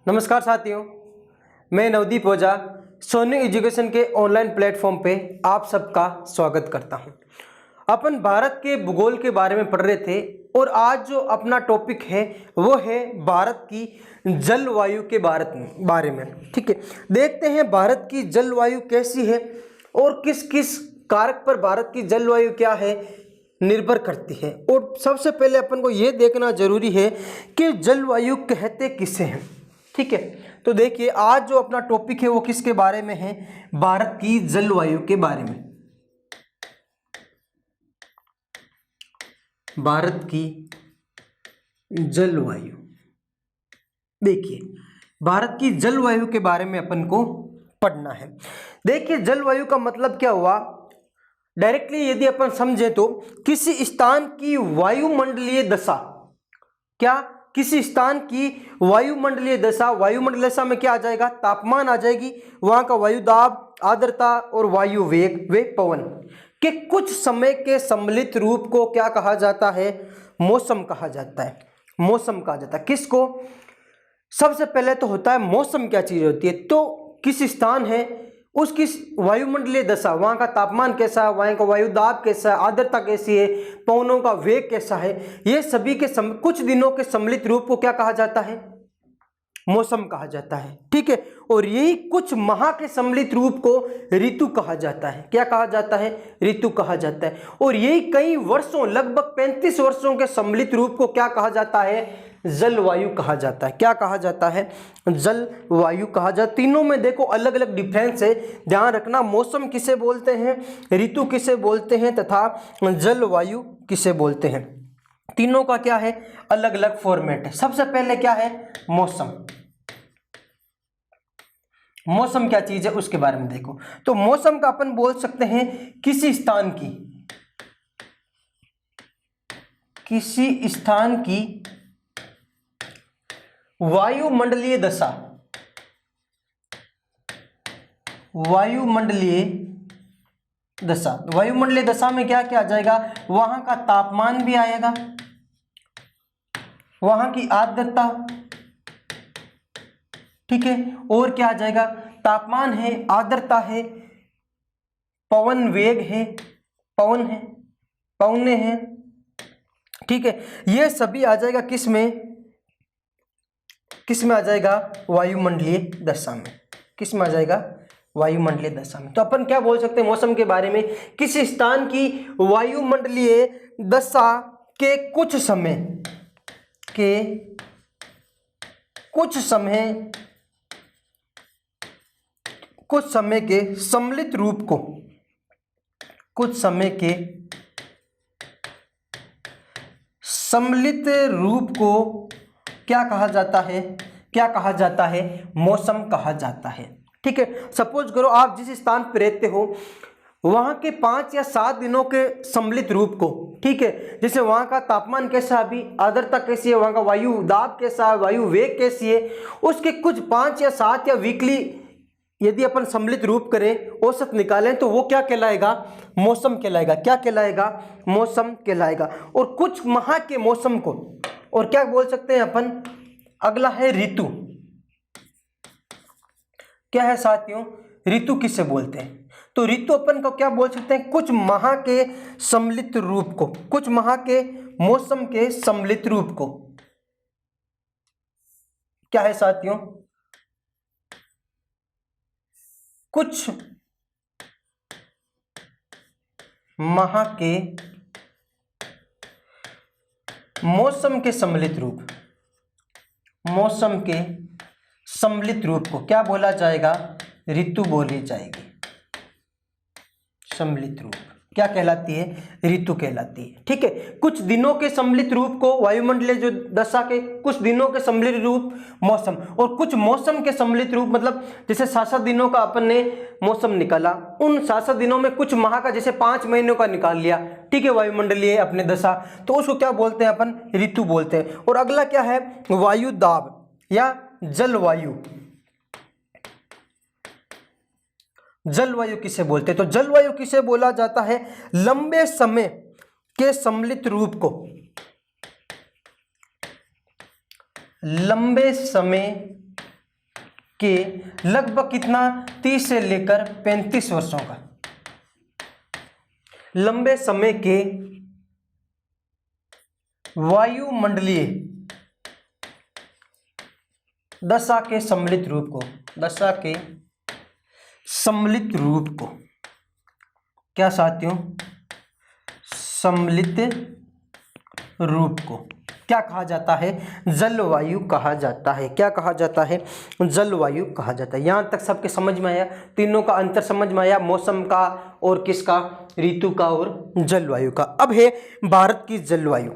नमस्कार साथियों, मैं नवदीप ओझा सोनी एजुकेशन के ऑनलाइन प्लेटफॉर्म पे आप सबका स्वागत करता हूं। अपन भारत के भूगोल के बारे में पढ़ रहे थे और आज जो अपना टॉपिक है वो है भारत की जलवायु के बारे में। ठीक है, देखते हैं भारत की जलवायु कैसी है और किस किस कारक पर भारत की जलवायु क्या है निर्भर करती है। और सबसे पहले अपन को ये देखना जरूरी है कि जलवायु कहते किसे हैं। ठीक है, तो देखिए आज जो अपना टॉपिक है वो किसके बारे में है, भारत की जलवायु के बारे में। भारत की जलवायु, देखिए भारत की जलवायु के बारे में अपन को पढ़ना है। देखिए जलवायु का मतलब क्या हुआ, डायरेक्टली यदि अपन समझे तो किसी स्थान की वायुमंडलीय दशा, क्या किसी स्थान की वायुमंडलीय दशा, वायुमंडलीय दशा में क्या आ जाएगा, तापमान आ जाएगी, वहां का वायु दाब, आर्द्रता और वायु वेग वे पवन के कुछ समय के सम्मिलित रूप को क्या कहा जाता है, मौसम कहा जाता है। मौसम कहा जाता है किसको, सबसे पहले तो होता है मौसम क्या चीज होती है, तो किस स्थान है उसकी वायुमंडलीय दशा, वहां का तापमान कैसा है, वहां का वायु दाब कैसा है, आर्द्रता कैसी है, पवनों का वेग कैसा है, ये सभी के कुछ दिनों के सम्मिलित रूप को क्या कहा जाता है, मौसम कहा जाता है। ठीक है, और यही कुछ माह के सम्मिलित रूप को ऋतु कहा जाता है। क्या कहा जाता है, ऋतु कहा जाता है। और यही कई वर्षों, लगभग 35 वर्षों के सम्मिलित रूप को क्या कहा जाता है, जलवायु कहा जाता है। क्या कहा जाता है, जलवायु कहा जाता है। तीनों में देखो अलग अलग डिफरेंस है, ध्यान रखना। मौसम किसे बोलते हैं, ऋतु किसे बोलते हैं तथा जलवायु किसे बोलते हैं, तीनों का क्या है, अलग अलग फॉर्मेट है। सबसे पहले क्या है, मौसम। मौसम क्या चीज है उसके बारे में देखो, तो मौसम का अपन बोल सकते हैं किसी स्थान की वायुमंडलीय दशा, वायुमंडलीय दशा में क्या क्या आ जाएगा, वहां का तापमान भी आएगा, वहां की आर्द्रता, ठीक है, और क्या आ जाएगा, तापमान है, आर्द्रता है, पवन वेग है, पवने हैं, ठीक है, ये सभी आ जाएगा किस में आ जाएगा, वायुमंडलीय दशा में। किस में आ जाएगा, वायुमंडलीय दशा में। तो अपन क्या बोल सकते हैं मौसम के बारे में, किसी स्थान की वायुमंडलीय दशा के कुछ समय के सम्मिलित रूप को, क्या कहा जाता है, मौसम कहा जाता है। ठीक है, सपोज करो आप जिस स्थान पर रहते हो वहां के 5 या 7 दिनों के सम्मिलित रूप को, ठीक है, जैसे वहां का तापमान कैसा है, अभी आर्द्रता कैसी है, वहां का वायु दाब कैसा है, वायु वेग कैसी है, उसके कुछ 5 या 7 या वीकली यदि अपन सम्मिलित रूप करें, औसत निकालें, तो वो क्या कहलाएगा, मौसम कहलाएगा। क्या कहलाएगा, मौसम कहलाएगा। और कुछ माह के मौसम को और क्या बोल सकते हैं अपन, अगला है ऋतु। क्या है साथियों, ऋतु किसे बोलते हैं, तो ऋतु अपन को क्या बोल सकते हैं, कुछ माह के सम्मिलित रूप को, कुछ माह के मौसम के सम्मिलित रूप को। क्या है साथियों, कुछ माह के मौसम के सम्मिलित रूप को क्या बोला जाएगा, ऋतु बोली जाएगी। सम्मिलित रूप क्या कहलाती है, ऋतु कहलाती है। ठीक है, कुछ दिनों के सम्मिलित रूप को वायुमंडलीय जो दशा के कुछ दिनों के सम्मिलित रूप मौसम, और कुछ मौसम के सम्मिलित रूप, मतलब जैसे 7 दिनों का अपन ने मौसम निकाला, उन 7 दिनों में कुछ माह का जैसे 5 महीनों का निकाल लिया, ठीक है, वायुमंडलीय अपने दशा, तो उसको क्या बोलते हैं अपन, ऋतु बोलते हैं। और अगला क्या है, वायु दाब या जलवायु। जलवायु किसे बोलते हैं, तो जलवायु किसे बोला जाता है, लंबे समय के सम्मिलित रूप को, लंबे समय के लगभग कितना 30 से लेकर 35 वर्षों का लंबे समय के वायुमंडलीय दशा के सम्मिलित रूप को, दशा के सम्मिलित रूप को क्या साथियों, सम्मिलित रूप को क्या कहा जाता है, जलवायु कहा जाता है। क्या कहा जाता है, जलवायु कहा जाता है। यहां तक सबके समझ में आया, तीनों का अंतर समझ में आया, मौसम का और किसका, ऋतु का और जलवायु का। अब है भारत की जलवायु।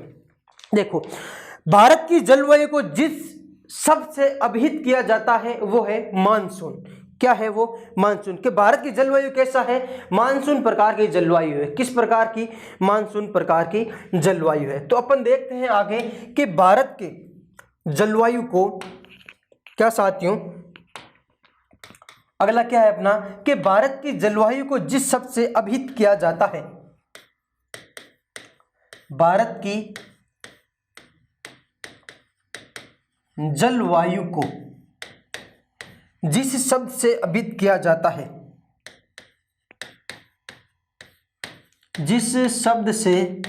देखो, भारत की जलवायु को जिस शब्द से अभिहित किया जाता है वो है मानसून। क्या है वो, मानसून। कि भारत की जलवायु कैसा है, मानसून प्रकार की जलवायु है। किस प्रकार की, मानसून प्रकार की जलवायु है। तो अपन देखते हैं आगे कि भारत के जलवायु को क्या साथियों, अगला क्या है अपना, कि भारत की जलवायु को जिस शब्द से अभिहित किया जाता है, भारत की जलवायु को जिस शब्द से अभिहित किया जाता है, जिस शब्द से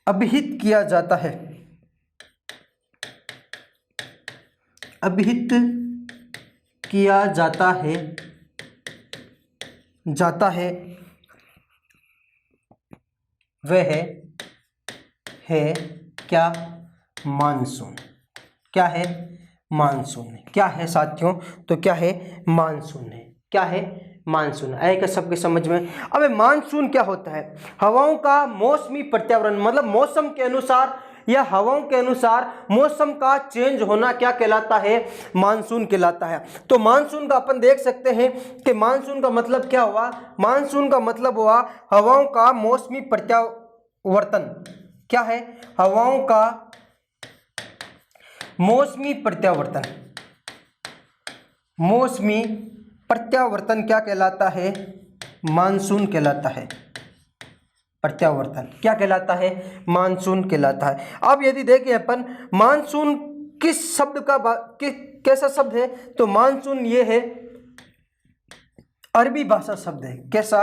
अभिहित किया जाता है, अभिहित किया जाता है वह है क्या, मानसून। क्या है, मानसून है। क्या है साथियों, तो क्या है, मानसून है। क्या है, मानसून। आएगा सबके समझ में। अब मानसून क्या होता है, हवाओं का मौसमी प्रत्यावर्तन, मतलब मौसम के अनुसार या हवाओं के अनुसार मौसम का चेंज होना क्या कहलाता है, मानसून कहलाता है। तो मानसून का अपन देख सकते हैं कि मानसून का मतलब क्या हुआ, मानसून का मतलब हुआ हवाओं का मौसमी प्रत्यावर्तन। क्या है, हवाओं का मौसमी प्रत्यावर्तन। मौसमी प्रत्यावर्तन क्या कहलाता है, मानसून कहलाता है। प्रत्यावर्तन क्या कहलाता है, मानसून कहलाता है। अब यदि देखें अपन मानसून किस शब्द का कैसा शब्द है, तो मानसून ये है अरबी भाषा शब्द है। कैसा,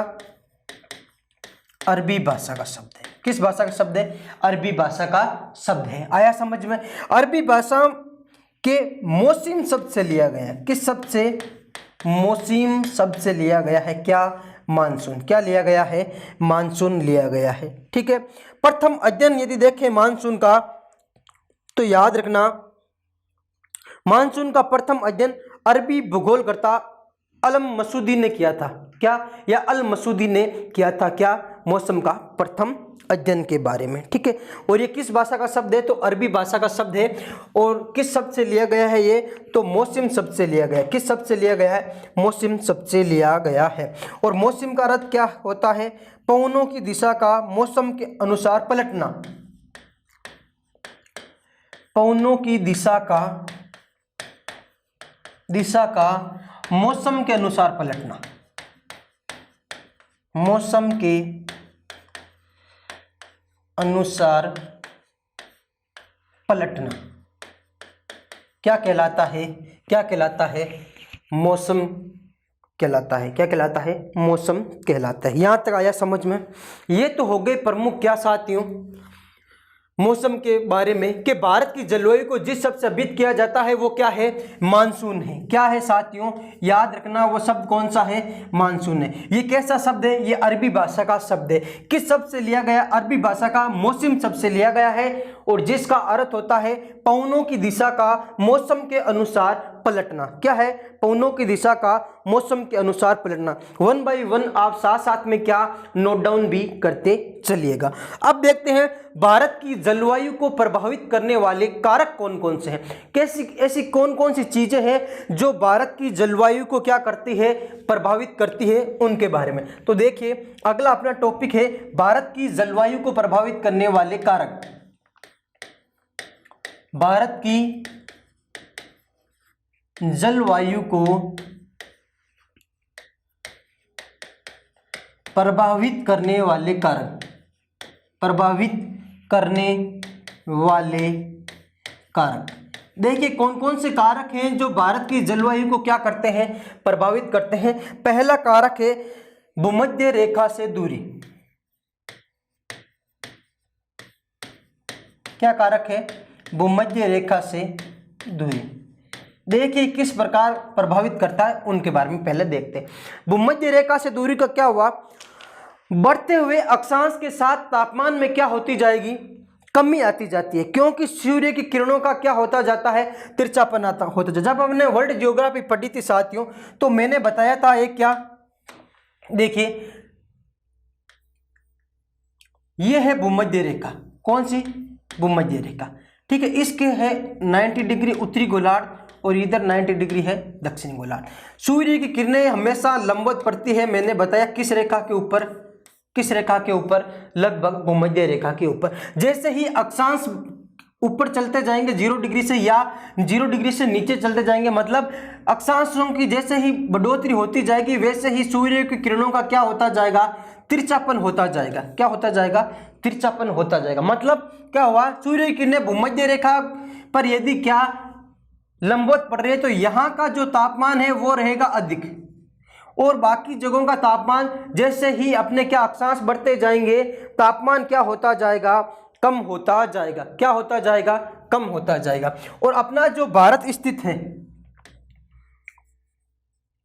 अरबी भाषा का शब्द है। किस भाषा का शब्द है, अरबी भाषा का शब्द है। आया समझ में। अरबी भाषा के मौसिम शब्द से लिया गया है। किस शब्द से, मौसिम शब्द से लिया गया है क्या, मानसून। क्या लिया गया है, मानसून लिया गया है। ठीक है। प्रथम अध्ययन यदि देखें मानसून का, तो याद रखना मानसून का प्रथम अध्ययन अरबी भूगोलकर्ता अलम मसूदी ने किया था। क्या, या अल मसूदी ने किया था क्या, मौसम का प्रथम अध्ययन के बारे में। ठीक है। और ये किस भाषा का शब्द है, तो अरबी भाषा का शब्द है। और किस शब्द से लिया गया है ये, तो मौसम शब्द से लिया गया है। किस शब्द से लिया गया है, मौसम शब्द से लिया गया है। और मौसम का अर्थ क्या होता है, पवनों की दिशा का मौसम के अनुसार पलटना। पवनों की दिशा का मौसम के अनुसार पलटना। मौसम के अनुसार पलटना क्या कहलाता है, क्या कहलाता है, मौसम कहलाता है। क्या कहलाता है, मौसम कहलाता है। यहां तक आया समझ में। ये तो हो गए प्रमुख क्या साथियों, मौसम के बारे में, कि भारत की जलवायु को जिस शब्द से अभिहित किया जाता है वो क्या है, मानसून है। क्या है साथियों, याद रखना वो शब्द कौन सा है, मानसून है। ये कैसा शब्द है, ये अरबी भाषा का शब्द है। किस शब्द से लिया गया, अरबी भाषा का मौसम शब्द से लिया गया है, और जिसका अर्थ होता है पवनों की दिशा का मौसम के अनुसार पलटना। क्या है, पवनों की दिशा का मौसम के अनुसार पलटना। 1 बाय 1 आप साथ साथ में क्या नोट डाउन भी करते चलिएगा। अब देखते हैं भारत की जलवायु को प्रभावित करने वाले कारक कौन कौन से हैं, कैसी ऐसी कौन कौन सी चीजें हैं जो भारत की जलवायु को क्या करती है, प्रभावित करती है, उनके बारे में। तो देखिए अगला अपना टॉपिक है भारत की जलवायु को प्रभावित करने वाले कारक। भारत की जलवायु को प्रभावित करने वाले कारक, प्रभावित करने वाले कारक। देखिए कौन कौन से कारक हैं जो भारत की जलवायु को क्या करते हैं, प्रभावित करते हैं। पहला कारक है भूमध्य रेखा से दूरी। क्या कारक है? भूमध्य रेखा से दूरी। देखिए किस प्रकार प्रभावित करता है उनके बारे में पहले देखते हैं। भूमध्य रेखा से दूरी का क्या हुआ, बढ़ते हुए अक्षांश के साथ तापमान में क्या होती जाएगी, कमी आती जाती है, क्योंकि सूर्य की किरणों का क्या होता जाता है, तिरछापन आता होता जाता है। जब हमने वर्ल्ड ज्योग्राफी पढ़ी थी साथियों, तो मैंने बताया था एक क्या, देखिए ये है भूमध्य रेखा। कौन सी? भूमध्य रेखा। ठीक है, इसके है 90 डिग्री उत्तरी गोलार्ध और इधर 90 डिग्री है दक्षिणी गोलार्ध। सूर्य की किरणें हमेशा लंबवत पड़ती है, मैंने बताया किस रेखा के ऊपर, किस रेखा के ऊपर, लगभग भूमध्य रेखा के ऊपर। जैसे ही अक्षांश ऊपर चलते जाएंगे 0 डिग्री से या 0 डिग्री से नीचे चलते जाएंगे, मतलब अक्षांशों की जैसे ही बढ़ोतरी होती जाएगी वैसे ही सूर्य की किरणों का क्या होता जाएगा, तिरछापन होता जाएगा। क्या होता जाएगा? तिरछापन होता जाएगा। मतलब क्या हुआ, सूर्य की किरणें भूमध्य रेखा पर यदि क्या लंबवत पड़ रही है तो यहाँ का जो तापमान है वो रहेगा अधिक, और बाकी जगहों का तापमान जैसे ही अपने क्या अक्षांश बढ़ते जाएंगे तापमान क्या होता जाएगा, कम होता जाएगा। क्या होता जाएगा? कम होता जाएगा। और अपना जो भारत स्थित है,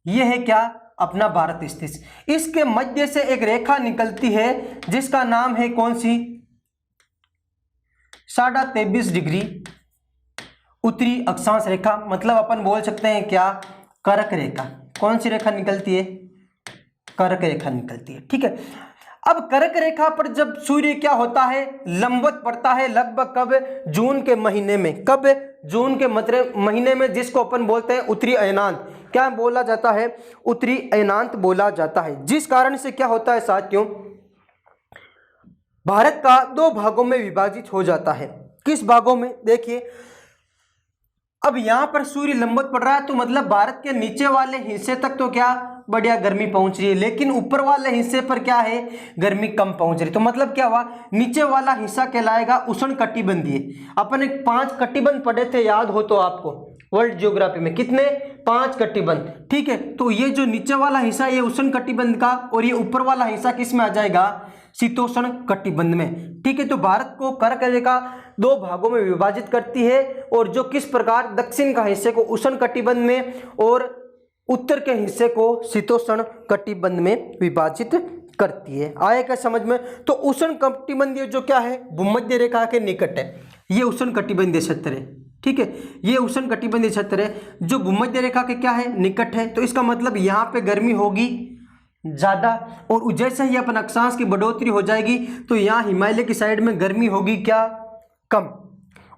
यह है क्या, अपना भारत स्थित, इसके मध्य से एक रेखा निकलती है जिसका नाम है कौन सी, 23.5 डिग्री उत्तरी अक्षांश रेखा। मतलब अपन बोल सकते हैं क्या, कर्क रेखा। कौन सी रेखा निकलती है? कर्क रेखा निकलती है। ठीक है, अब कर्क रेखा पर जब सूर्य क्या होता है, लंबवत पड़ता है, लगभग कब, जून के महीने में। कब? जून के महीने में, जिसको अपन बोलते हैं उत्तरी अयनांत। क्या बोला जाता है? उत्तरी अयनांत बोला जाता है। जिस कारण से क्या होता है साथियों, भारत का 2 भागों में विभाजित हो जाता है। किस भागों में? देखिए अब यहां पर सूर्य लंबवत पड़ रहा है तो मतलब भारत के नीचे वाले हिस्से तक तो क्या बढ़िया गर्मी पहुंच रही है, लेकिन ऊपर वाले हिस्से पर क्या है, गर्मी कम पहुंच रही। तो मतलब क्या हुआ, नीचे वाला हिस्सा कहलाएगा उष्णकटिबंधीय। अपन एक 5 कटिबंध पढ़े थे, याद हो तो आपको, वर्ल्ड ज्योग्राफी में। कितने? 5 कटिबंध। ठीक है, तो ये जो नीचे वाला हिस्सा ये उष्णकटिबंध का, और ये ऊपर वाला हिस्सा किस में आ जाएगा, शीतोष्ण कटिबंध में। ठीक है, तो भारत को कर्क रेखा 2 भागों में विभाजित करती है, और जो किस प्रकार, दक्षिण का हिस्से को उष्ण कटिबंध में और उत्तर के हिस्से को शीतोष्ण कटिबंध में विभाजित करती है। आए क्या समझ में? तो उष्ण कटिबंधीय जो क्या है, भूमध्य रेखा के निकट है, ये उष्ण कटिबंधीय क्षेत्र है। ठीक है, ये उष्ण कटिबंधीय क्षेत्र है जो भूमध्य रेखा के क्या है, निकट है। तो इसका मतलब यहाँ पे गर्मी होगी ज्यादा, और जैसे ही अपन अक्षांश की बढ़ोतरी हो जाएगी तो यहाँ हिमालय की साइड में गर्मी होगी क्या, कम।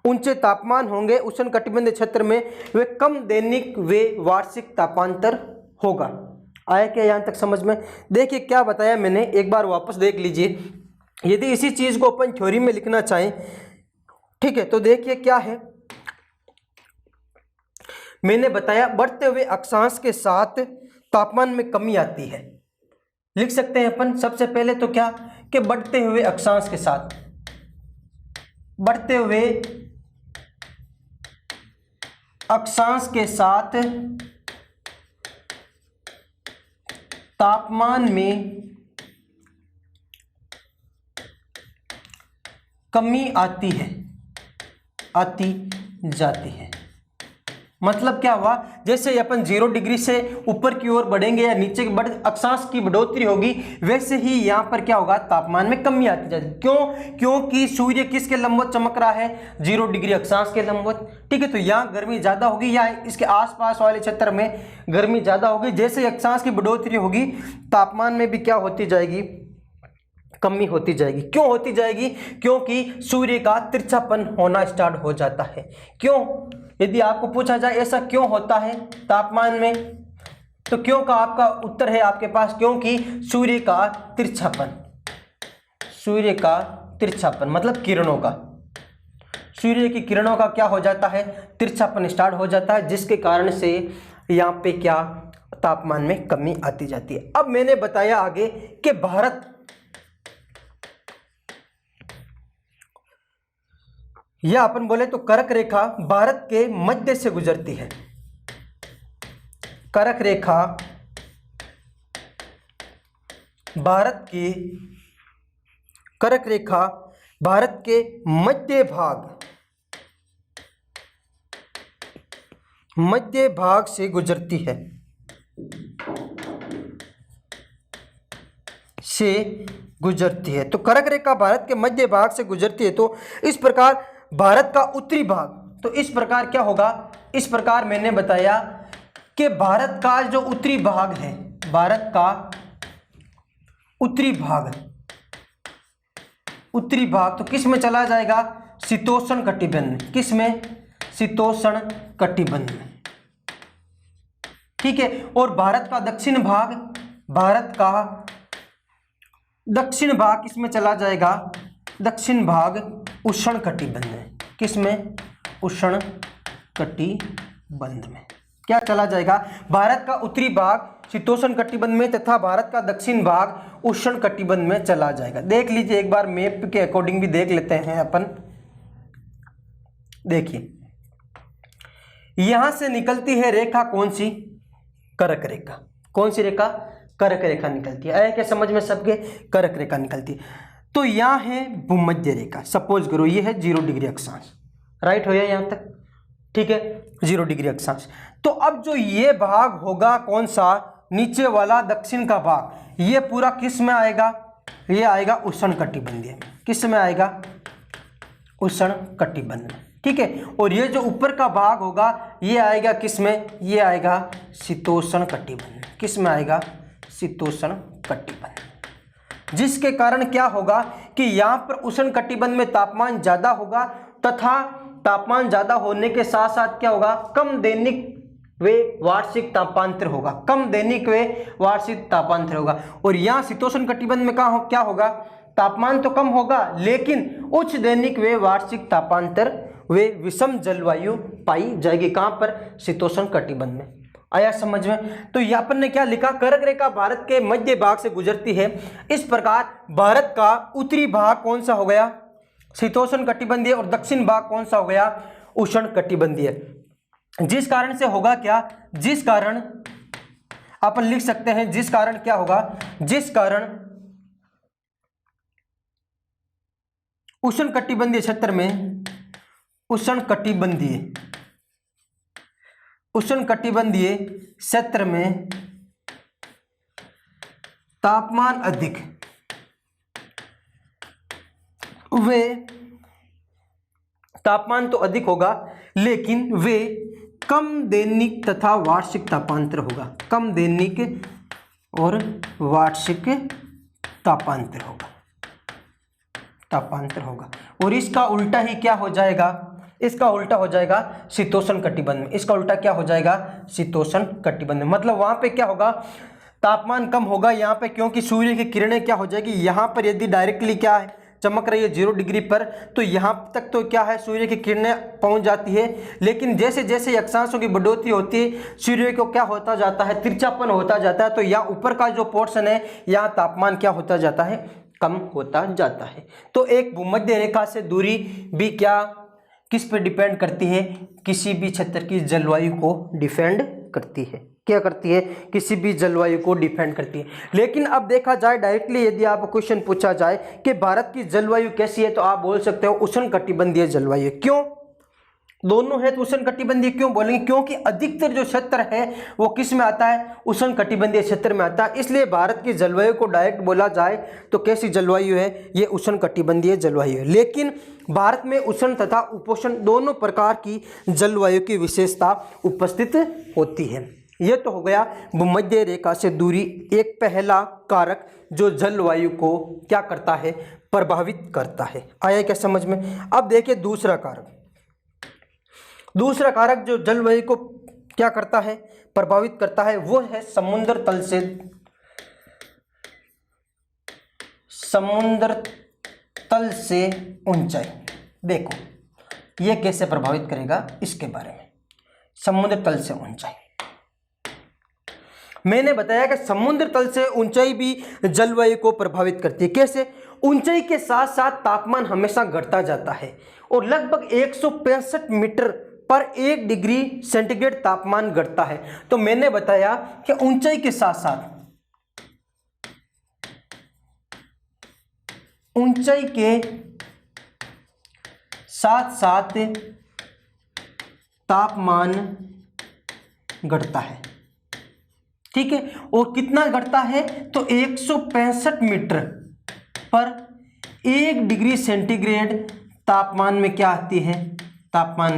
ऊंचे तापमान होंगे उष्ण कटिबंधीय क्षेत्र में, वे कम दैनिक वे वार्षिक तापांतर होगा। आया क्या यहाँ तक समझ में? देखिए क्या बताया मैंने, एक बार वापस देख लीजिए। यदि इसी चीज को अपन थ्योरी में लिखना चाहें, ठीक है, तो देखिए क्या है, मैंने बताया बढ़ते हुए अक्षांश के साथ तापमान में कमी आती है। लिख सकते हैं अपन सबसे पहले तो क्या, कि बढ़ते हुए अक्षांश के साथ, बढ़ते हुए अक्षांश के साथ तापमान में कमी आती है, आती जाती है। मतलब क्या हुआ, जैसे अपन 0 डिग्री से ऊपर की ओर बढ़ेंगे या नीचे की अक्षांश की बढ़ोतरी होगी, वैसे ही यहाँ पर क्या होगा, तापमान में कमी आती जाएगी। क्यों? क्योंकि सूर्य किसके लंबवत चमक रहा है, 0 डिग्री अक्षांश के लंबवत। ठीक है, तो यहाँ गर्मी ज्यादा होगी या इसके आसपास वाले क्षेत्र में गर्मी ज्यादा होगी। जैसे अक्षांश की बढ़ोतरी होगी तापमान में भी क्या होती जाएगी, कमी होती जाएगी। क्यों होती जाएगी? क्योंकि सूर्य का तिरछापन होना स्टार्ट हो जाता है। क्यों? यदि आपको पूछा जाए ऐसा क्यों होता है तापमान में, तो क्यों का आपका उत्तर है आपके पास, क्योंकि सूर्य का तिरछापन, सूर्य का तिरछापन मतलब किरणों का, सूर्य की किरणों का क्या हो जाता है, तिरछापन स्टार्ट हो जाता है, जिसके कारण से यहाँ पे क्या तापमान में कमी आती जाती है। अब मैंने बताया आगे कि या अपन बोले तो कर्क रेखा भारत के मध्य से गुजरती है। कर्क रेखा भारत की कर्क रेखा भारत के मध्य भाग से गुजरती है, तो कर्क रेखा भारत के मध्य भाग से गुजरती है। तो इस प्रकार भारत का उत्तरी भाग, तो इस प्रकार क्या होगा, इस प्रकार मैंने बताया कि भारत का जो उत्तरी भाग है, भारत का उत्तरी भाग तो किस में चला जाएगा, शीतोष्ण कटिबंध में। किस में, शीतोष्ण कटिबंध में, ठीक है। और भारत का दक्षिण भाग किसमें चला जाएगा, दक्षिण भाग उष्ण कटिबंध में। किसमें, उष्ण कटिबंध में क्या चला जाएगा, भारत का उत्तरी भाग शीतोष्ण कटिबंध में तथा भारत का दक्षिण भाग उष्ण कटिबंध में चला जाएगा। देख लीजिए एक बार मैप के अकॉर्डिंग भी देख लेते हैं अपन। देखिए यहां से निकलती है रेखा कौन सी, कर्क रेखा। कौन सी रेखा, कर्क रेखा निकलती है। आया क्या समझ में सबके, कर्क रेखा निकलती है। तो यहां है भूमध्य रेखा, सपोज करो ये है 0 डिग्री अक्षांश, राइट हो गया यहां तक, ठीक है, 0 डिग्री अक्षांश। तो अब जो ये भाग होगा कौन सा, नीचे वाला दक्षिण का भाग, ये पूरा किस में आएगा, ये आएगा उष्ण कटिबंधीय में। किस में आएगा, उष्ण कटिबंध में, ठीक है। और ये जो ऊपर का भाग होगा ये आएगा किस में, ये आएगा शीतोष्ण कटिबंध। किस में आएगा, शीतोष्ण कटिबंध। जिसके कारण क्या होगा कि यहाँ पर उष्ण कटिबंध में तापमान ज्यादा होगा तथा तापमान ज्यादा होने के साथ साथ क्या होगा, कम दैनिक वे वार्षिक तापांतर होगा, कम दैनिक वे वार्षिक तापांतर होगा। और यहाँ शीतोष्ण कटिबंध में क्या होगा, तापमान तो कम होगा लेकिन उच्च दैनिक वे वार्षिक तापांतर वे विषम जलवायु पाई जाएगी। कहां पर, शीतोष्ण कटिबंध में। आया समझ में। तो यहाँ पर ने क्या लिखा, कर्क रेखा भारत के मध्य भाग से गुजरती है। इस प्रकार भारत का उत्तरी भाग कौन सा हो गया, शीतोष्ण कटिबंधीय, और दक्षिण भाग कौन सा हो गया, उष्ण कटिबंधीय। जिस कारण से होगा क्या, जिस कारण अपन लिख सकते हैं, जिस कारण क्या होगा, जिस कारण उष्ण कटिबंधीय क्षेत्र में उष्ण कटिबंधीय क्षेत्र में तापमान अधिक, वे तापमान तो अधिक होगा लेकिन वे कम दैनिक तथा वार्षिक तापांतर होगा, कम दैनिक और वार्षिक तापांतर होगा। और इसका उल्टा ही क्या हो जाएगा, इसका उल्टा हो जाएगा शीतोष्ण कटिबंध में। इसका उल्टा क्या हो जाएगा, शीतोष्ण कटिबंध में। मतलब वहां पे क्या होगा, तापमान कम होगा यहाँ पे, क्योंकि सूर्य की किरणें क्या हो जाएगी, यहाँ पर यदि डायरेक्टली क्या है चमक रही है 0 डिग्री पर, तो यहाँ तक तो क्या है सूर्य की किरणें पहुंच जाती है। लेकिन जैसे जैसे अक्षांशों की बढ़ोतरी होती है सूर्य को क्या होता जाता है, तिरछापन होता जाता है। तो यहाँ ऊपर का जो पोर्शन है यहाँ तापमान क्या होता जाता है, कम होता जाता है। तो एक भूमध्य रेखा से दूरी भी क्या किस पे डिपेंड करती है, किसी भी क्षेत्र की जलवायु को डिपेंड करती है। क्या करती है, किसी भी जलवायु को डिपेंड करती है। लेकिन अब देखा जाए डायरेक्टली, यदि आपको क्वेश्चन पूछा जाए कि भारत की जलवायु कैसी है, तो आप बोल सकते हो उष्ण कटिबंधीय जलवायु। क्यों, दोनों है तो उष्ण कटिबंधीय क्यों बोलेंगे, क्योंकि अधिकतर जो क्षेत्र है वो किस में आता है, उष्ण कटिबंधीय क्षेत्र में आता है। इसलिए भारत की जलवायु को डायरेक्ट बोला जाए तो कैसी जलवायु है, ये उष्ण कटिबंधीय जलवायु है। लेकिन भारत में उष्ण तथा उपोष्ण दोनों प्रकार की जलवायु की विशेषता उपस्थित होती है। यह तो हो गया भूमध्य रेखा से दूरी, एक पहला कारक जो जलवायु को क्या करता है, प्रभावित करता है। आया क्या समझ में। अब देखिए दूसरा कारक, दूसरा कारक जो जलवायु को क्या करता है, प्रभावित करता है, वो है समुद्र तल से ऊंचाई। देखो ये कैसे प्रभावित करेगा इसके बारे में। समुद्र तल से ऊंचाई, मैंने बताया कि समुद्र तल से ऊंचाई भी जलवायु को प्रभावित करती है। कैसे, ऊंचाई के साथ साथ तापमान हमेशा घटता जाता है और लगभग 165 मीटर पर 1 डिग्री सेंटीग्रेड तापमान घटता है। तो मैंने बताया कि ऊंचाई के साथ साथ तापमान घटता है, ठीक है। और कितना घटता है? तो 165 मीटर पर 1 डिग्री सेंटीग्रेड तापमान में क्या आती है? तापमान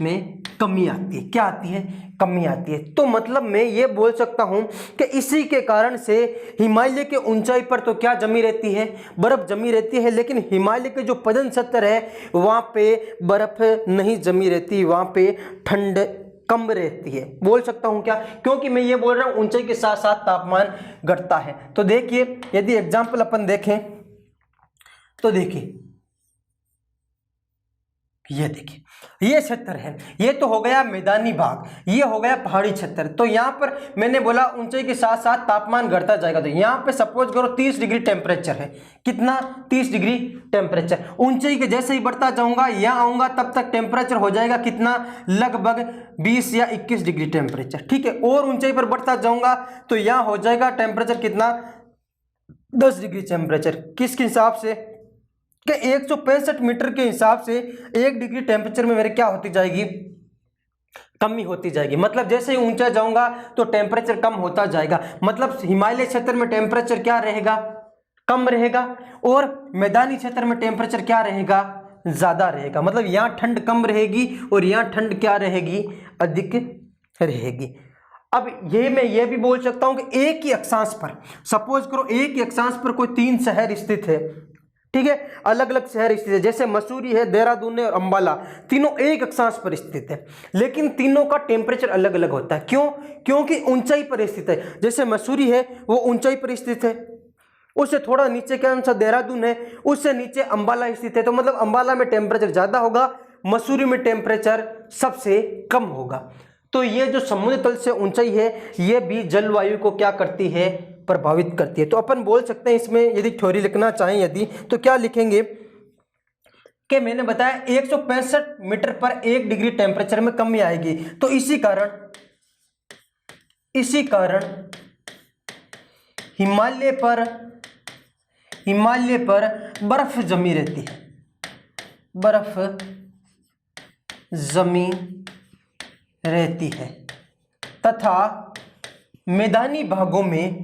में कमी आती है। क्या आती है? कमी आती है। तो मतलब मैं ये बोल सकता हूं कि इसी के कारण से हिमालय के ऊंचाई पर तो क्या जमी रहती है? बर्फ जमी रहती है, लेकिन हिमालय के जो पतन क्षेत्र है वहां पे बर्फ नहीं जमी रहती, वहां पे ठंड कम रहती है। बोल सकता हूं क्या? क्योंकि मैं ये बोल रहा हूं ऊंचाई के साथ साथ तापमान घटता है। तो देखिए, यदि एग्जाम्पल अपन देखें तो देखिए, ये देखिए, ये क्षेत्र है, ये तो हो गया मैदानी भाग, ये हो गया पहाड़ी क्षेत्र। तो यहां पर मैंने बोला ऊंचाई के साथ साथ तापमान घटता जाएगा। तो यहां पे सपोज करो 30 डिग्री टेम्परेचर है। कितना? 30 डिग्री टेम्परेचर। ऊंचाई के जैसे ही बढ़ता जाऊंगा, यहां आऊंगा, तब तक टेम्परेचर हो जाएगा कितना? लगभग 20 या 21 डिग्री टेम्परेचर, ठीक है। और ऊंचाई पर बढ़ता जाऊंगा तो यहां हो जाएगा टेम्परेचर कितना? 10 डिग्री टेम्परेचर। किसके हिसाब से? कि 165 मीटर के हिसाब से 1 डिग्री टेम्परेचर में मेरे क्या होती जाएगी? कमी होती जाएगी। मतलब जैसे ही ऊंचा जाऊंगा तो टेम्परेचर कम होता जाएगा। मतलब हिमालय क्षेत्र में टेम्परेचर क्या रहेगा? कम रहेगा, और मैदानी क्षेत्र में टेम्परेचर क्या रहेगा? ज्यादा रहेगा। मतलब यहाँ ठंड कम रहेगी और यहाँ ठंड क्या रहेगी? अधिक रहेगी। अब मैं ये भी बोल सकता हूं कि एक ही अक्षांश पर, सपोज करो एक ही अक्षांश पर कोई 3 शहर स्थित है, ठीक है, अलग अलग शहर स्थित है, जैसे मसूरी है, देहरादून है और अंबाला, तीनों एक अक्षांश पर स्थित है, लेकिन तीनों का टेम्परेचर अलग अलग होता है। क्यों? क्योंकि ऊंचाई पर स्थित है। जैसे मसूरी है वो ऊंचाई पर स्थित है, उससे थोड़ा नीचे क्या सा देहरादून है, उससे नीचे अंबाला स्थित है। तो मतलब अंबाला में टेम्परेचर ज्यादा होगा, मसूरी में टेम्परेचर सबसे कम होगा। तो ये जो समुद्र तल से ऊंचाई है, ये भी जलवायु को क्या करती है? प्रभावित करती है। तो अपन बोल सकते हैं इसमें, यदि थ्योरी लिखना चाहें यदि, तो क्या लिखेंगे कि मैंने बताया 165 मीटर पर 1 डिग्री टेम्परेचर में कमी आएगी। तो इसी कारण हिमालय पर बर्फ जमी रहती है, बर्फ जमी रहती है, तथा मैदानी भागों में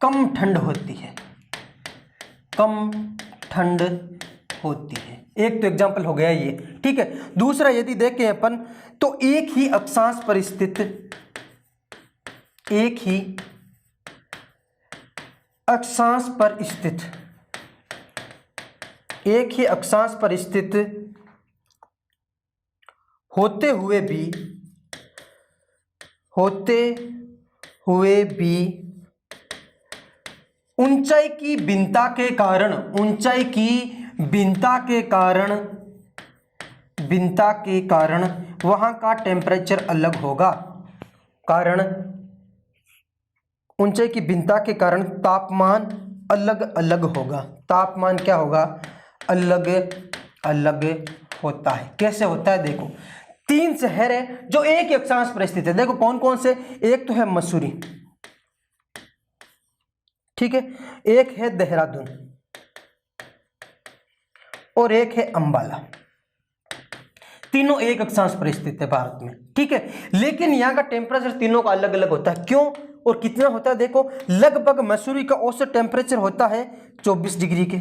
कम ठंड होती है, एक तो एग्जाम्पल हो गया ये, ठीक है। दूसरा यदि देखें अपन तो एक ही अक्षांश पर स्थित होते हुए भी ऊंचाई की भिन्नता के कारण वहां का टेम्परेचर अलग होगा। ऊंचाई की भिन्नता के कारण तापमान अलग अलग होगा। तापमान क्या होगा? अलग अलग होता है। कैसे होता है? देखो, 3 शहर है जो एक ही अक्षांश पर स्थित है। देखो कौन कौन से? एक तो है मसूरी, ठीक है, एक है देहरादून और एक है अंबाला। तीनों एक अक्षांश पर स्थित है भारत में, ठीक है। लेकिन यहाँ का टेम्परेचर तीनों का अलग अलग होता है। क्यों और कितना होता है? देखो, लगभग मसूरी का औसत टेम्परेचर होता है 24 डिग्री के,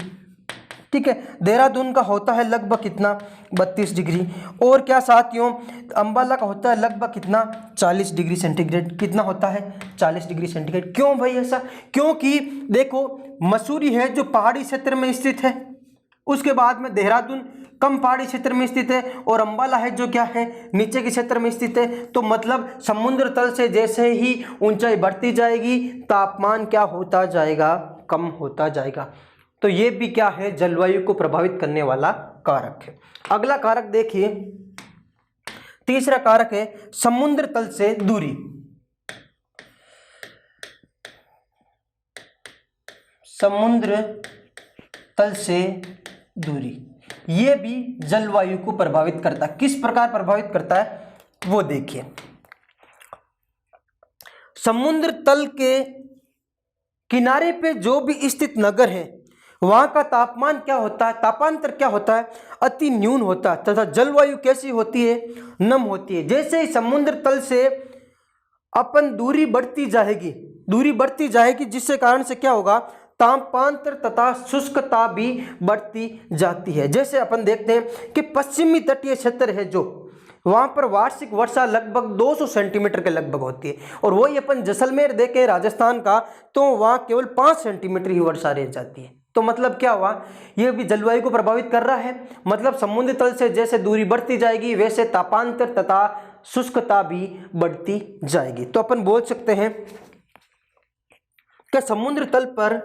ठीक है। देहरादून का होता है लगभग कितना? 32 डिग्री। और क्या साथियों, अंबाला का होता है लगभग कितना? 40 डिग्री सेंटीग्रेड। कितना होता है? 40 डिग्री सेंटीग्रेड। क्यों भाई ऐसा? क्योंकि देखो, मसूरी है जो पहाड़ी क्षेत्र में स्थित है, उसके बाद में देहरादून कम पहाड़ी क्षेत्र में स्थित है, और अंबाला है जो क्या है? नीचे के क्षेत्र में स्थित है। तो मतलब समुद्र तल से जैसे ही ऊंचाई बढ़ती जाएगी, तापमान क्या होता जाएगा? कम होता जाएगा। तो ये भी क्या है? जलवायु को प्रभावित करने वाला कारक है। अगला कारक देखिए, तीसरा कारक है समुद्र तल से दूरी। समुद्र तल से दूरी, यह भी जलवायु को प्रभावित करता है। किस प्रकार प्रभावित करता है वो देखिए। समुद्र तल के किनारे पे जो भी स्थित नगर है वहां का तापमान क्या होता है, तापांतर क्या होता है, अति न्यून होता है तथा जलवायु कैसी होती है, नम होती है। जैसे ही समुद्र तल से अपन दूरी बढ़ती जाएगी जिससे कारण से क्या होगा, तापांतर तथा शुष्कता भी बढ़ती जाती है। जैसे अपन देखते हैं कि पश्चिमी तटीय क्षेत्र है जो, वहां पर वार्षिक वर्षा लगभग 200 सेंटीमीटर के लगभग होती है, और वही अपन जैसलमेर देखें राजस्थान का तो वहां केवल 5 सेंटीमीटर ही वर्षा रह जाती है। तो मतलब क्या हुआ, यह भी जलवायु को प्रभावित कर रहा है। मतलब समुद्र तल से जैसे दूरी बढ़ती जाएगी वैसे तापांतर तथा शुष्कता भी बढ़ती जाएगी। तो अपन बोल सकते हैं कि समुद्र तल पर